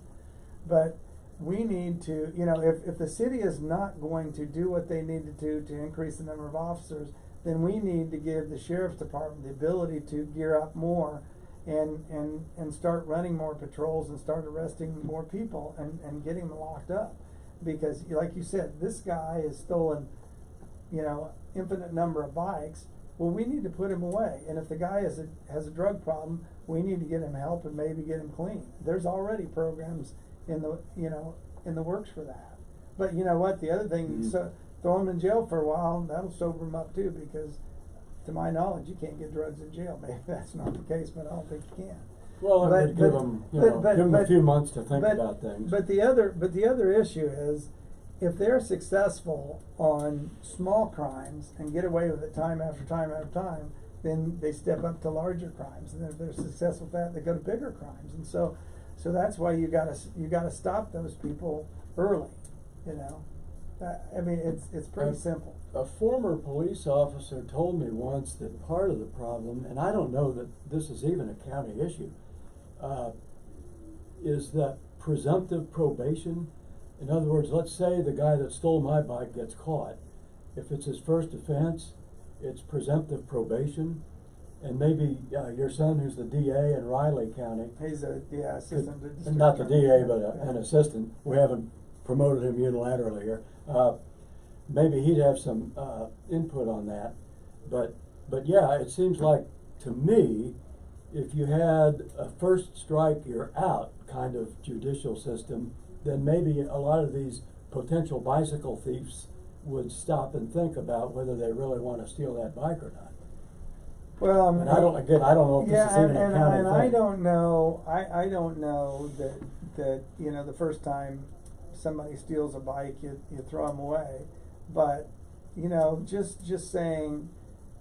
But we need to, you know, if the city is not going to do what they need to do to increase the number of officers, then we need to give the sheriff's department the ability to gear up more and start running more patrols and start arresting more people and getting them locked up. Because like you said, this guy has stolen, you know, infinite number of bikes. Well, we need to put him away. And if the guy has a drug problem, we need to get him help and maybe get him clean. There's already programs in the works for that. But you know what? The other thing, so throw him in jail for a while, and that'll sober him up too. Because, to my knowledge, you can't get drugs in jail. Maybe that's not the case, but I don't think you can. Well, it would give them a few months to think about things. But the other issue is, if they're successful on small crimes and get away with it time after time after time, then they step up to larger crimes. And if they're successful with that, they go to bigger crimes. And so that's why you gotta stop those people early. You know, I mean, it's pretty simple. A former police officer told me once that part of the problem, and I don't know that this is even a county issue, is that presumptive probation. In other words, let's say the guy that stole my bike gets caught. If it's his first offense, it's presumptive probation. and maybe your son, who's the DA in Riley County. He's a, yeah, assistant to district Not the attorney. DA, but an assistant. We haven't promoted him unilaterally here. Maybe he'd have some input on that. But yeah, it seems like to me, if you had a first strike, you're out kind of judicial system, then maybe a lot of these potential bicycle thieves would stop and think about whether they really want to steal that bike or not. Well, And I don't know if this is even a county thing. I don't know. I don't know that you know, the first time somebody steals a bike, you throw them away. But you know, just saying,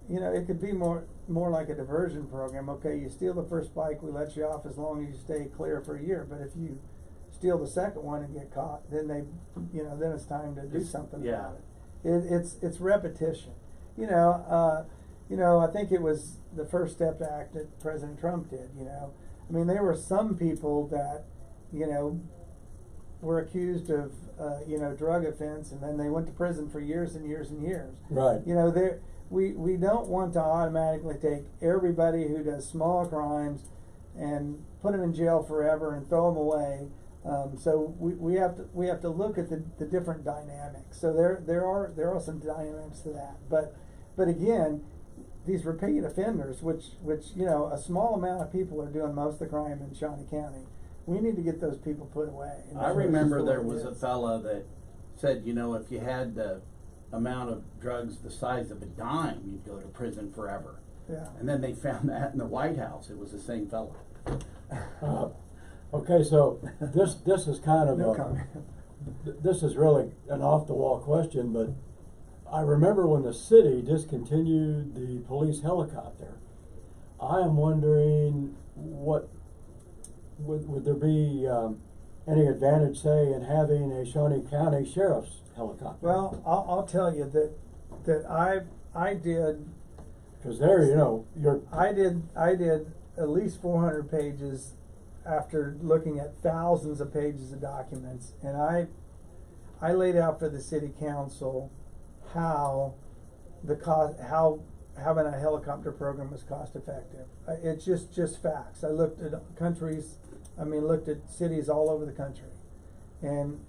you know, it could be more like a diversion program. Okay, you steal the first bike, we let you off as long as you stay clear for a year. But if you steal the second one and get caught, then then it's time to do something about it. It's repetition. You know, I think it was the First Step Act that President Trump did. You know, I mean, there were some people that, you know, were accused of drug offense, and then they went to prison for years and years and years. Right. You know, we don't want to automatically take everybody who does small crimes and put them in jail forever and throw them away. So we have to look at the different dynamics. So there are some dynamics to that. But again, these repeat offenders, which you know, a small amount of people are doing most of the crime in Shawnee County. We need to get those people put away. I remember there was a fella that said, you know, if you had the amount of drugs the size of a dime, you'd go to prison forever. Yeah. And then they found that in the White House. It was the same fella. Okay, so this is kind of No comment. this is really an off the wall question, but I remember when the city discontinued the police helicopter. I am wondering what would there be any advantage, say, in having a Shawnee County Sheriff's helicopter? Well, I'll tell you that I did. Because there, you know, I did at least 400 pages after looking at thousands of pages of documents, and I laid out for the city council how having a helicopter program was cost effective. It's just facts. I looked at looked at cities all over the country, and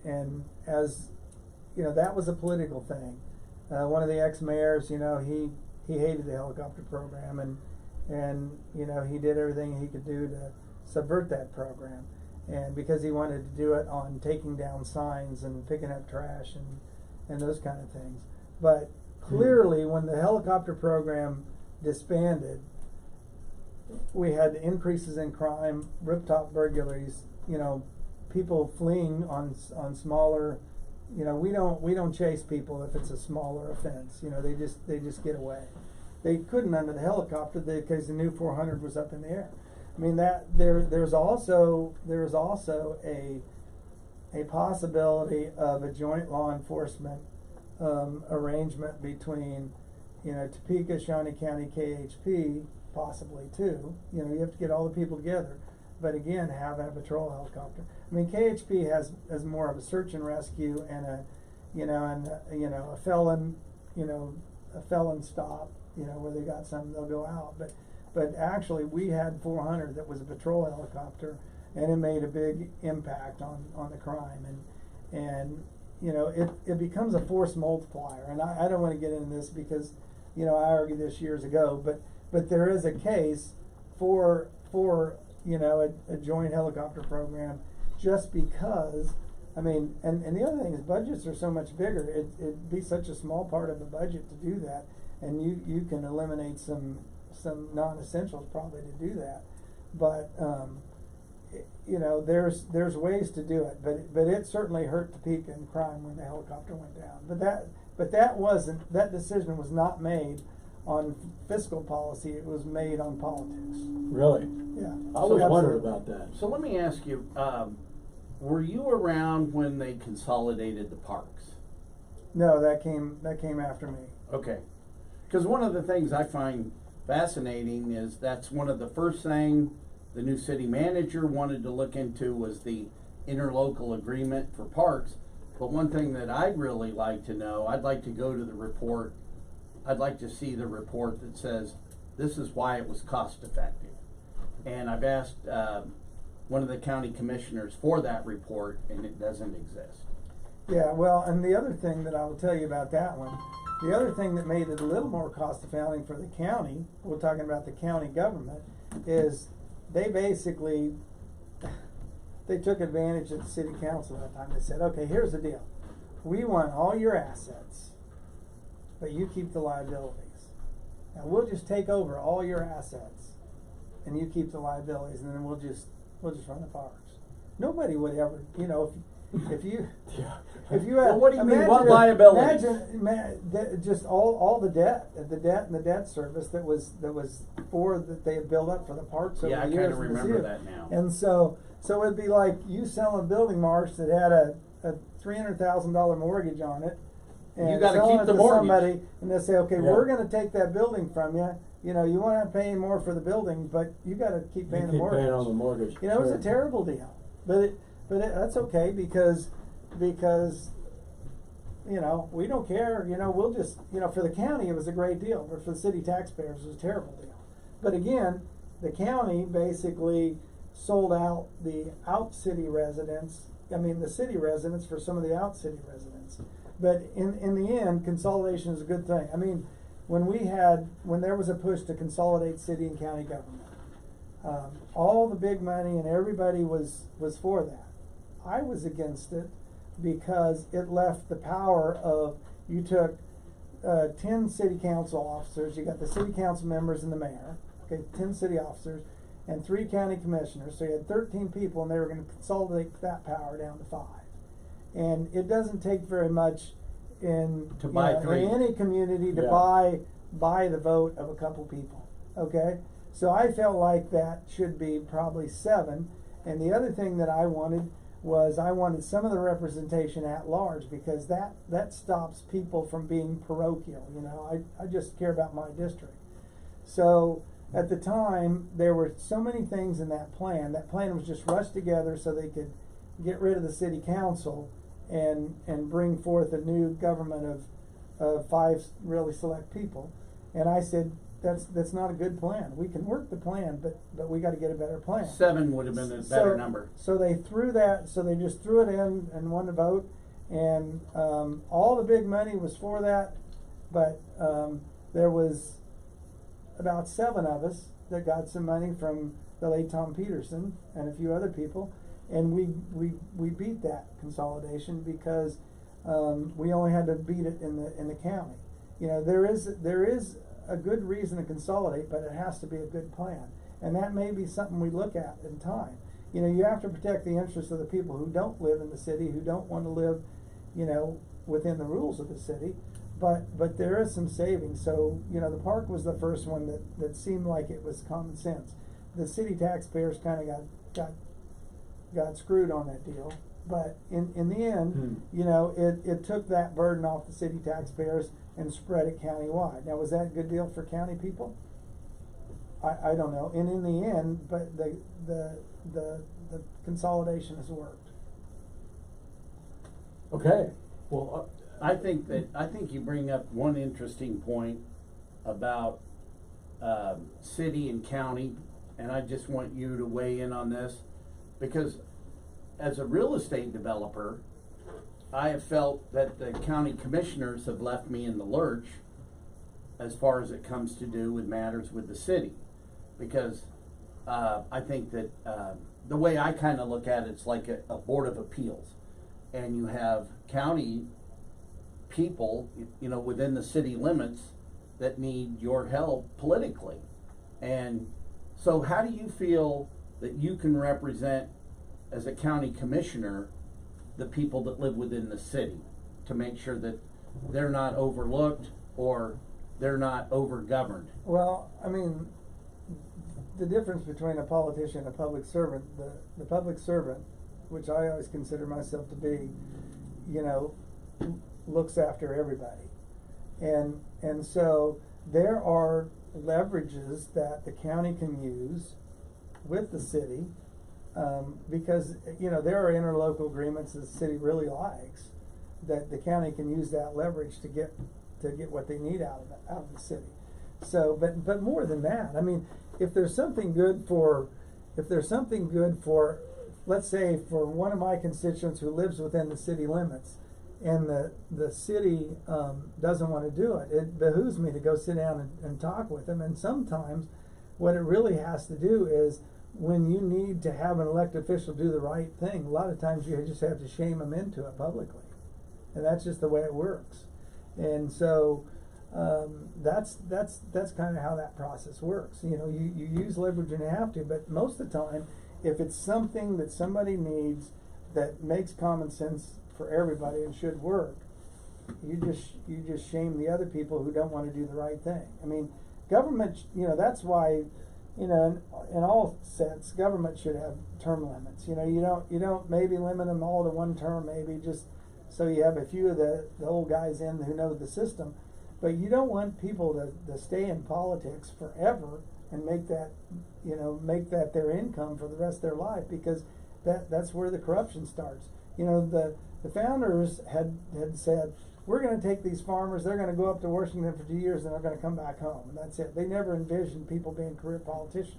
as you know, that was a political thing. One of the ex-mayors, you know, he hated the helicopter program, and you know, he did everything he could do to subvert that program, and because he wanted to do it on taking down signs and picking up trash and those kind of things. But clearly, when the helicopter program disbanded, we had increases in crime, rooftop burglaries, you know, people fleeing on smaller, you know, we don't chase people if it's a smaller offense. You know, they just get away. They couldn't under the helicopter because the new 400 was up in the air. I mean, that there's also a possibility of a joint law enforcement arrangement between, you know, Topeka, Shawnee County, KHP, possibly too. You know, you have to get all the people together, but again, have a patrol helicopter. I mean, KHP has more of a search and rescue and a felon stop. You know, where they got some, they'll go out. But actually, we had 400 that was a patrol helicopter, and it made a big impact on the crime. And you know, it becomes a force multiplier. And I don't want to get into this because, you know, I argued this years ago, but there is a case for you know, a joint helicopter program, just because, I mean, and the other thing is budgets are so much bigger. It'd be such a small part of the budget to do that, and you can eliminate some non-essentials probably to do that. But you know, there's ways to do it, but it certainly hurt Topeka in crime when the helicopter went down. But that decision was not made on fiscal policy. It was made on politics. Really? Yeah. I always wondered about that. So let me ask you, were you around when they consolidated the parks? No, that came after me. Okay. Because one of the things I find fascinating is that's one of the first things the new city manager wanted to look into was the interlocal agreement for parks. But one thing that I'd really like to know, I'd like to go to the report. I'd like to see the report that says this is why it was cost effective. And I've asked one of the county commissioners for that report, and it doesn't exist. Yeah, well, and the other thing that I will tell you about that one, the other thing that made it a little more cost effective for the county, we're talking about the county government, is they basically, they took advantage of the city council at that time. They said, okay, here's the deal. We want all your assets, but you keep the liabilities. Now we'll just take over all your assets, and you keep the liabilities, and then we'll just run the parks. Nobody would ever, you know, if you Yeah. if you had, Well, what do you mean? What imagine- liabilities? just all the debt and the debt service that was for that they had built up for the parks over Yeah, I the years. kinda in the remember city. that now. And so it'd be like you selling a building, Marsh, that had a $300,000 mortgage on it. And You gotta selling keep it the to mortgage. somebody, and they say, okay, Yeah. we're going to take that building from you. You know, you won't have to pay any more for the building, but you got to keep paying You the keep mortgage. paying on the mortgage. You know, it was a Sure. terrible deal, but that's okay because you know, we don't care. You know, we'll just, you know, for the county it was a great deal, but for the city taxpayers it was a terrible deal. But again, the county basically sold out the out city residents. I mean, the city residents for some of the out city residents. But in the end, consolidation is a good thing. I mean, when there was a push to consolidate city and county government, all the big money and everybody was for that. I was against it because it left the power of, you took 10 city council officers, you got the city council members and the mayor, okay, 10 city officers, and 3 county commissioners, so you had 13 people, and they were going to consolidate that power down to 5. And it doesn't take very much in any community to Yeah. buy the vote of a couple people, okay? So I felt like that should be probably 7. And the other thing that I wanted was some of the representation at large, because that stops people from being parochial. You know, I just care about my district. So at the time, there were so many things in that plan. That plan was just rushed together so they could get rid of the city council and bring forth a new government of 5 really select people. And I said, that's not a good plan. We can work the plan, but we got to get a better plan. 7 would have been a better number. So they threw that. So they just threw it in and won the vote, and all the big money was for that. But there was about 7 of us that got some money from the late Tom Peterson and a few other people, and we beat that consolidation because we only had to beat it in the county. You know, there is a good reason to consolidate, but it has to be a good plan. And that may be something we look at in time. You know, you have to protect the interests of the people who don't live in the city, who don't want to live, you know, within the rules of the city. But there is some savings. So, you know, the park was the first one that seemed like it was common sense. The city taxpayers kind of got screwed on that deal. But in the end, you know, it took that burden off the city taxpayers and spread it countywide. Now, was that a good deal for county people? I don't know. And in the end, but the consolidation has worked. Okay. Well, I think you bring up one interesting point about city and county, and I just want you to weigh in on this, because as a real estate developer, I have felt that the county commissioners have left me in the lurch as far as it comes to do with matters with the city, because I think that the way I kind of look at it, it's like a board of appeals, and you have county people, you know, within the city limits that need your help politically. And so how do you feel that you can represent, as a county commissioner, the people that live within the city, to make sure that they're not overlooked or they're not overgoverned? Well, I mean, the difference between a politician and a public servant, the public servant, which I always consider myself to be, you know, looks after everybody. And so there are leverages that the county can use with the city, because, you know, there are interlocal agreements that the city really likes, that the county can use that leverage to get what they need out of the city. So, but more than that, I mean, if there's something good for, let's say for one of my constituents who lives within the city limits, and the city doesn't want to do it, it behooves me to go sit down and talk with them. And sometimes what it really has to do is, when you need to have an elected official do the right thing, a lot of times you just have to shame them into it publicly. And that's just the way it works. And so that's kind of how that process works. You know, you use leverage when you have to, but most of the time, if it's something that somebody needs that makes common sense for everybody and should work, you just shame the other people who don't want to do the right thing. I mean, government, you know, that's why, you know, in all sense, government should have term limits. You know, you don't maybe limit them all to one term, maybe just so you have a few of the old guys in who know the system. But you don't want people to stay in politics forever and make that their income for the rest of their life, because that's where the corruption starts. You know, the founders had said, we're going to take these farmers, they're going to go up to Washington for 2 years and they're going to come back home, and that's it. They never envisioned people being career politicians.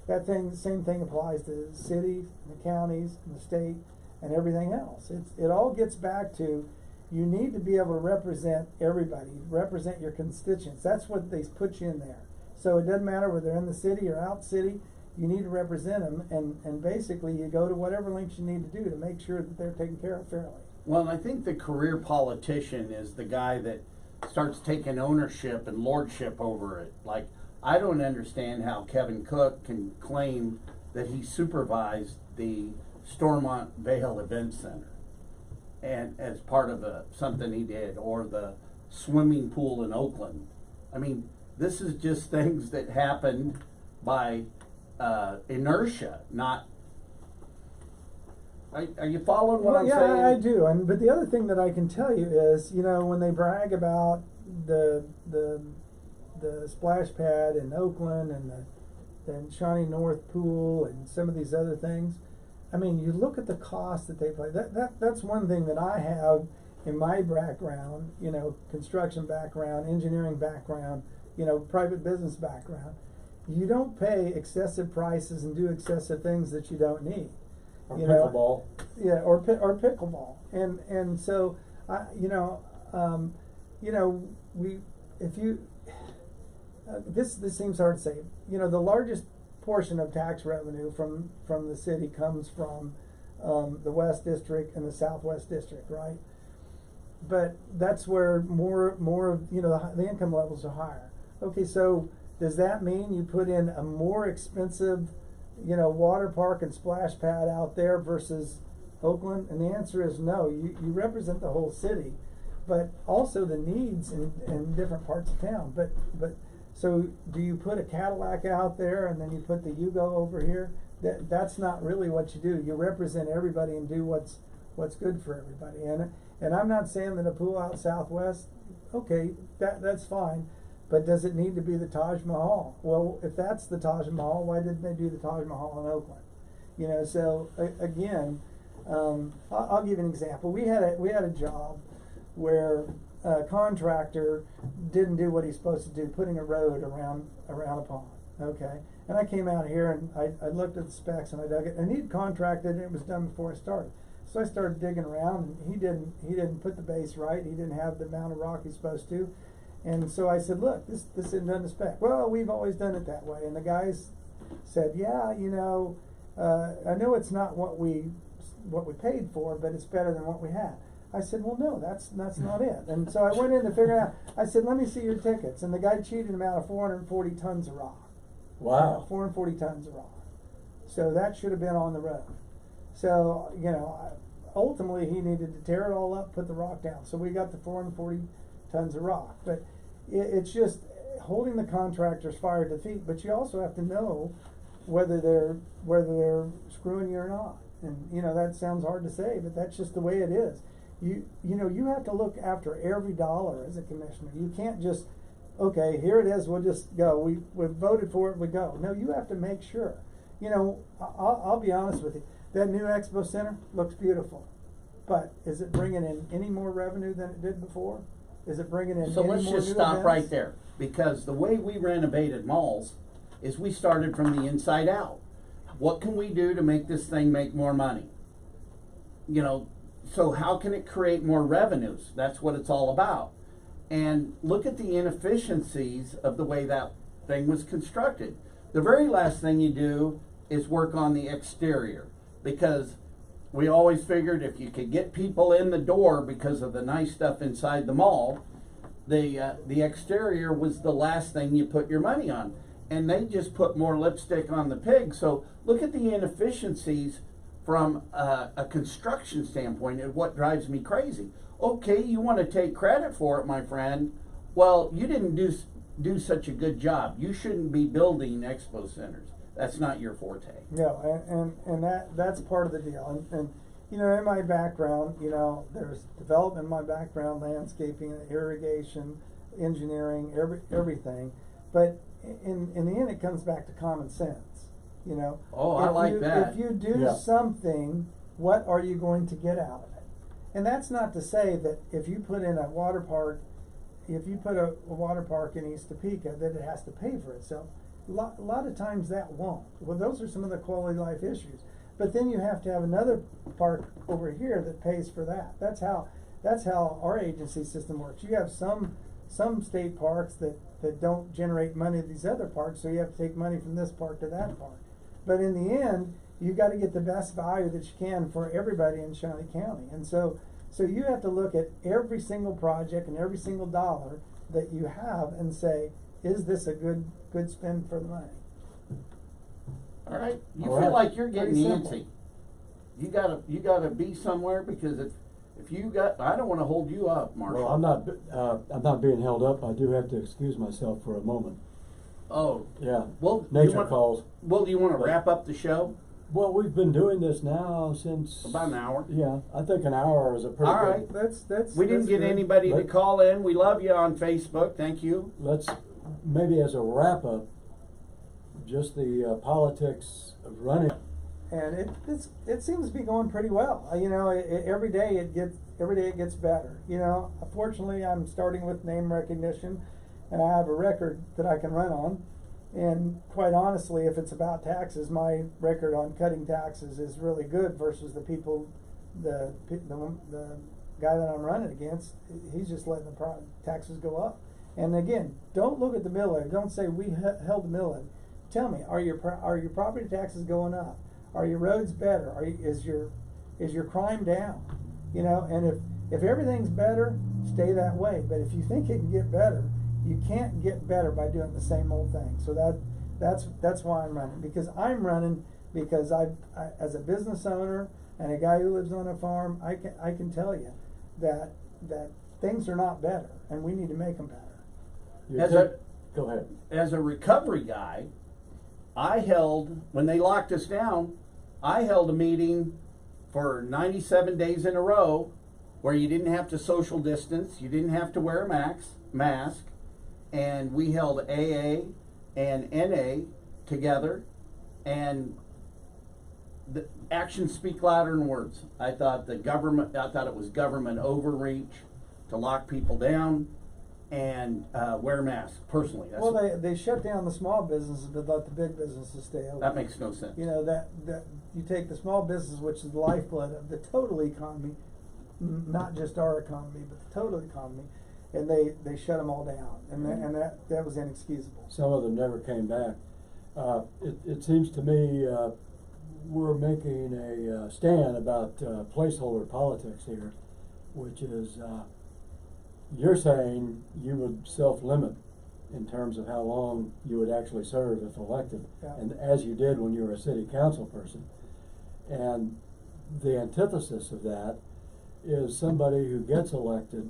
Same thing applies to the cities, the counties, and the state, and everything else. It all gets back to, you need to be able to represent everybody, represent your constituents. That's what they put you in there. So it doesn't matter whether they're in the city or out city, you need to represent them, and basically you go to whatever lengths you need to do to make sure that they're taken care of fairly. Well, and I think the career politician is the guy that starts taking ownership and lordship over it. Like, I don't understand how Kevin Cook can claim that he supervised the Stormont Vale Event Center, and as part of something he did, or the swimming pool in Oakland. I mean, this is just things that happened by inertia, not. Are you following what I'm saying? Yeah, I do. But the other thing that I can tell you is, you know, when they brag about the splash pad in Oakland and the Shawnee North pool and some of these other things, I mean, you look at the cost that they play. That's one thing that I have in my background, you know, construction background, engineering background, you know, private business background. You don't pay excessive prices and do excessive things that you don't need. Or you pickleball. Yeah, or pickleball. And so, this seems hard to say. You know, the largest portion of tax revenue from the city comes from the West District and the Southwest District, right? But that's where more of, you know, the income levels are higher. Okay, so does that mean you put in a more expensive, you know, water park and splash pad out there versus Oakland? And the answer is no. You represent the whole city, but also the needs in different parts of town. But so do you put a Cadillac out there and then you put the Yugo over here? That's not really what you do. You represent everybody and do what's good for everybody. And I'm not saying that a pool out Southwest, okay, that's fine. But does it need to be the Taj Mahal? Well, if that's the Taj Mahal, why didn't they do the Taj Mahal in Oakland? You know, so again, I'll give you an example. We had a job where a contractor didn't do what he's supposed to do, putting a road around a pond. Okay, and I came out here and I looked at the specs and I dug it, and he'd contracted and it was done before I started. So I started digging around, and he didn't put the base right. He didn't have the amount of rock he's supposed to. And so I said, look, this isn't done to spec. Well, we've always done it that way. And the guys said, yeah, you know, I know it's not what we paid for, but it's better than what we had. I said, well, no, that's not it. And so I went in to figure out. I said, let me see your tickets. And the guy cheated him out of 440 tons of rock. Wow. 440 tons of rock. So that should have been on the road. So, you know, ultimately he needed to tear it all up, put the rock down. So we got the 440 tons of rock. But it's just holding the contractor's fire to feet. But you also have to know whether they're screwing you or not. And you know, that sounds hard to say, but that's just the way it is. You know, you have to look after every dollar as a commissioner. You can't just, okay, here it is, we'll just go. We've voted for it, we go. No, you have to make sure. You know, I'll be honest with you. That new expo center looks beautiful, but is it bringing in any more revenue than it did before? Is it bringing in So any let's more just new stop events? right there, because the way we renovated malls is we started from the inside out. What can we do to make this thing make more money? You know, so how can it create more revenues? That's what it's all about. And look at the inefficiencies of the way that thing was constructed. The very last thing you do is work on the exterior, because we always figured if you could get people in the door because of the nice stuff inside the mall, the exterior was the last thing you put your money on. And they just put more lipstick on the pig. So look at the inefficiencies from a construction standpoint, and what drives me crazy. Okay, you want to take credit for it, my friend. Well, you didn't do such a good job. You shouldn't be building expo centers. That's not your forte. No, and that's part of the deal. And you know, in my background, you know, there's development in my background, landscaping, irrigation, engineering, everything. But in the end, it comes back to common sense. You know. Oh, I like that. If you do Yeah. something, what are you going to get out of it? And that's not to say that if you put in a water park, if you put a water park in East Topeka, that it has to pay for itself. A lot of times that won't. Well, those are some of the quality of life issues. But then you have to have another park over here that pays for that. That's how our agency system works. You have some state parks that don't generate money to these other parks, so you have to take money from this park to that park. But in the end, you got to get the best value that you can for everybody in Shawnee County. And so you have to look at every single project and every single dollar that you have and say, is this a good spend for the money? All right. You All feel right. like you're getting Pretty simple. antsy. You gotta be somewhere, because if you got, I don't want to hold you up, Marshall. Well, I'm not being held up. I do have to excuse myself for a moment. Oh, Yeah. well, Nature calls. Well, do you want to But- wrap up the show? Well, we've been doing this now since About an hour. Yeah, I think an hour is a pretty All good. right. That's We didn't that's get good. anybody to Let- call in. We love you on Facebook. Thank you. Let's maybe as a wrap up, just the politics of running. And it seems to be going pretty well. You know, every day it gets better. You know, fortunately, I'm starting with name recognition, and I have a record that I can run on. And quite honestly, if it's about taxes, my record on cutting taxes is really good versus the guy that I'm running against. He's just letting the taxes go up. And again, don't look at the mill levy. Don't say we held the mill levy. Tell me, are your property taxes going up? Are your roads better? Is your crime down? You know, and if everything's better, stay that way. But if you think it can get better, you can't get better by doing the same old thing. So that's why I'm running. Because I'm running because I as a business owner and a guy who lives on a farm, I can tell you that things are not better, and we need to make them better. Go ahead. As a recovery guy, when they locked us down, I held a meeting for 97 days in a row where you didn't have to social distance, you didn't have to wear a mask, and we held AA and NA together, and the actions speak louder than words. I thought it was government overreach to lock people down and wear masks. Personally, that's Well, they shut down the small businesses, but let the big businesses stay open. that makes no sense. You know, that you take the small business, which is the lifeblood of the total economy, not just our economy, but the total economy, and they shut them all down, and that was inexcusable. Some of them never came back. It seems to me we're making a stand about placeholder politics here, which is you're saying you would self-limit in terms of how long you would actually serve if elected, Yeah. and as you did when you were a city council person. And the antithesis of that is somebody who gets elected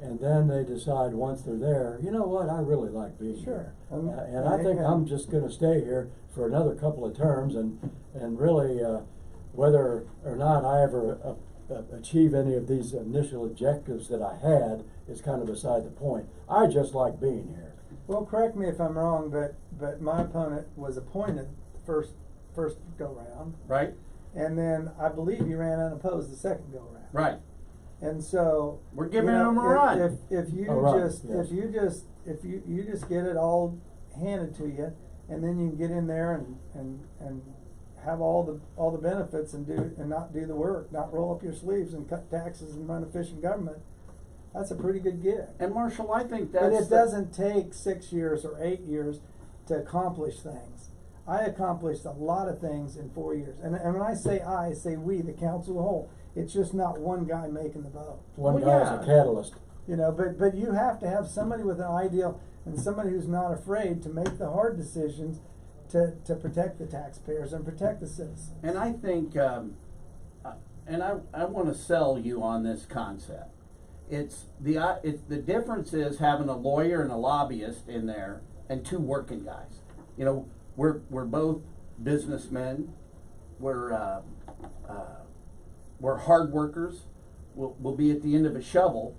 and then they decide once they're there, you know what, I really like being Sure. here. And I think I'm just gonna stay here for another couple of terms, and really, whether or not I ever achieve any of these initial objectives that I had is kind of beside the point. I just like being here. Well, correct me if I'm wrong, but my opponent was appointed the first go round, Right? and then I believe he ran unopposed the second go round. Right. And so We're giving you know, them a run. If you A run, just yes. if you just get it all handed to you, and then you can get in there and have all the benefits and not do the work, not roll up your sleeves and cut taxes and run efficient government, that's a pretty good gig. And Marshall, I think that's But it doesn't take 6 years or 8 years to accomplish things. I accomplished a lot of things in 4 years. And when I say we, the council as a whole. It's just not one guy making the vote. One Well, guy yeah. is a catalyst. You know, but you have to have somebody with an ideal and somebody who's not afraid to make the hard decisions to protect the taxpayers and protect the citizens. And I think, and I want to sell you on this concept. It's the difference is having a lawyer and a lobbyist in there and two working guys. You know, we're both businessmen. We're hard workers. We'll be at the end of a shovel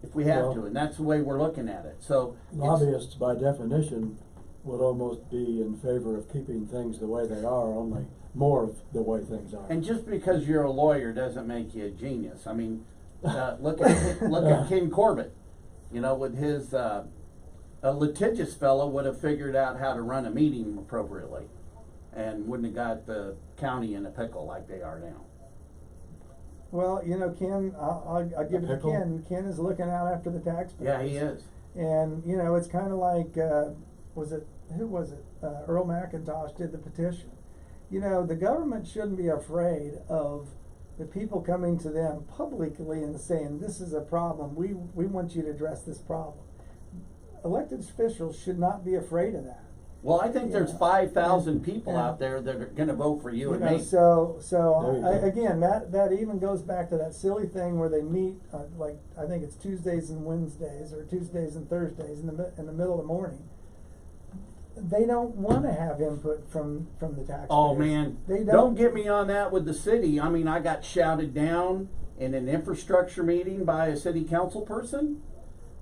if we have to, and that's the way we're looking at it. So Lobbyists, by definition, would almost be in favor of keeping things the way they are, only more of the way things are. And just because you're a lawyer doesn't make you a genius. I mean, look at King Corbett. You know, with his a litigious fellow would have figured out how to run a meeting appropriately, and wouldn't have got the county in a pickle like they are now. Well, you know, Ken, I'll give it to Pickle? Ken. Ken is looking out after the taxpayers. Yeah, he is. And, you know, it's kind of like, who was it? Earl McIntosh did the petition. You know, the government shouldn't be afraid of the people coming to them publicly and saying, this is a problem, we want you to address this problem. Elected officials should not be afraid of that. Well, I think there's Yeah. 5,000 people Yeah. out there that are going to vote for you and know, me. So There you go. again, that even goes back to that silly thing where they meet, like I think it's Tuesdays and Wednesdays or Tuesdays and Thursdays in the middle of the morning. They don't want to have input from the taxpayers. Oh man, they don't get me on that with the city. I mean, I got shouted down in an infrastructure meeting by a city council person,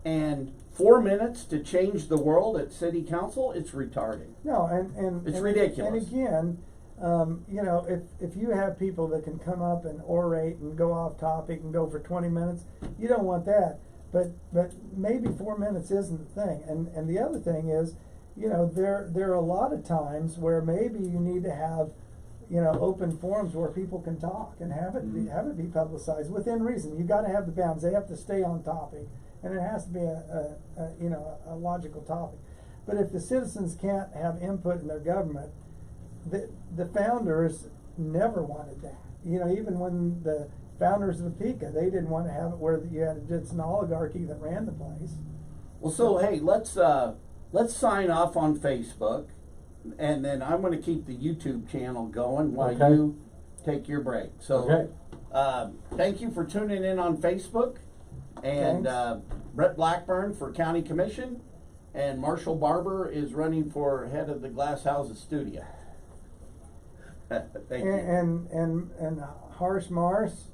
and 4 minutes to change the world at city council, it's retarded. No, and It's and, ridiculous. And again, you know, if you have people that can come up and orate and go off topic and go for 20 minutes, you don't want that. But maybe 4 minutes isn't the thing. And the other thing is, you know, there are a lot of times where maybe you need to have, you know, open forums where people can talk and have it be publicized within reason. You got to have the bounds. They have to stay on topic, and it has to be a logical topic. But if the citizens can't have input in their government, the founders never wanted that. You know, even when the founders of Topeka, they didn't want to have it where you had just an oligarchy that ran the place. Well, so hey, let's sign off on Facebook, and then I'm going to keep the YouTube channel going while Okay. you take your break. So, Okay. thank you for tuning in on Facebook, and Brett Blackburn for County Commission, and Marshall Barber is running for head of the Glass Houses Studio. Thank you. And Harsh Mars,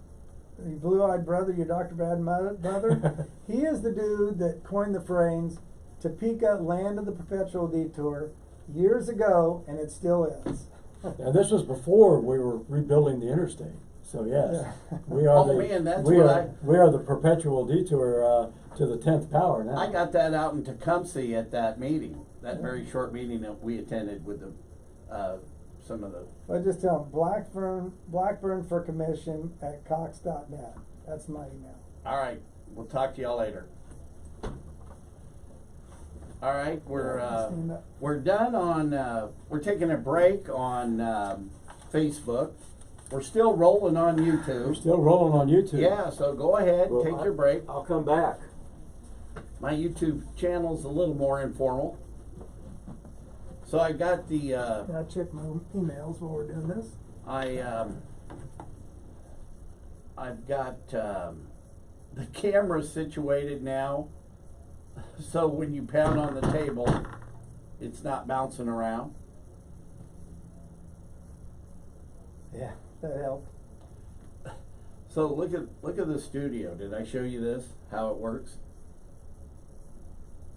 your blue-eyed brother, your Dr. Bad brother, he is the dude that coined the phrase Topeka, land of the perpetual detour, years ago, and it still is. Now, this was before we were rebuilding the interstate. So yes, we are Oh, man, that's we what are we are the perpetual detour to the 10th power now. I got that out in Tecumseh at that meeting, that very short meeting that we attended with the some of the. But just tell them Blackburn for commission at cox.net. That's my email. All right, we'll talk to y'all later. All right, we're done on. We're taking a break on Facebook. We're still rolling on YouTube. We're still rolling on YouTube. Yeah, so go ahead, Well, take your break. I'll come back. My YouTube channel's a little more informal. So I got the. Can I check my emails while we're doing this? I've got the camera situated now, so when you pound on the table, it's not bouncing around. Yeah, that helped. So look at the studio. Did I show you this? How it works?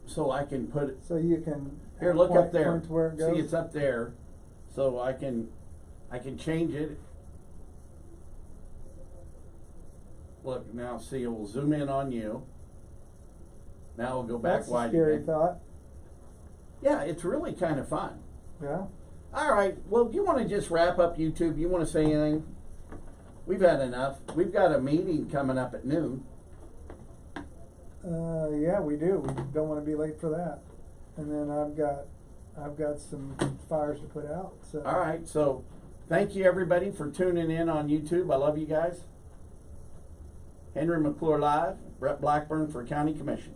So I can put it So you can here. Look up there. point to where it goes. See, it's up there. So I can change it. Look, now see, we'll zoom in on you. Now we'll go back That's a wide scary again. thought. Yeah, it's really kind of fun. Yeah. All right, well, do you want to just wrap up YouTube? You want to say anything? We've had enough. We've got a meeting coming up at noon. Yeah, we do. We don't want to be late for that. And then I've got some fires to put out. So. All right, so thank you everybody for tuning in on YouTube. I love you guys. Henry McClure Live, Brett Blackburn for County Commission.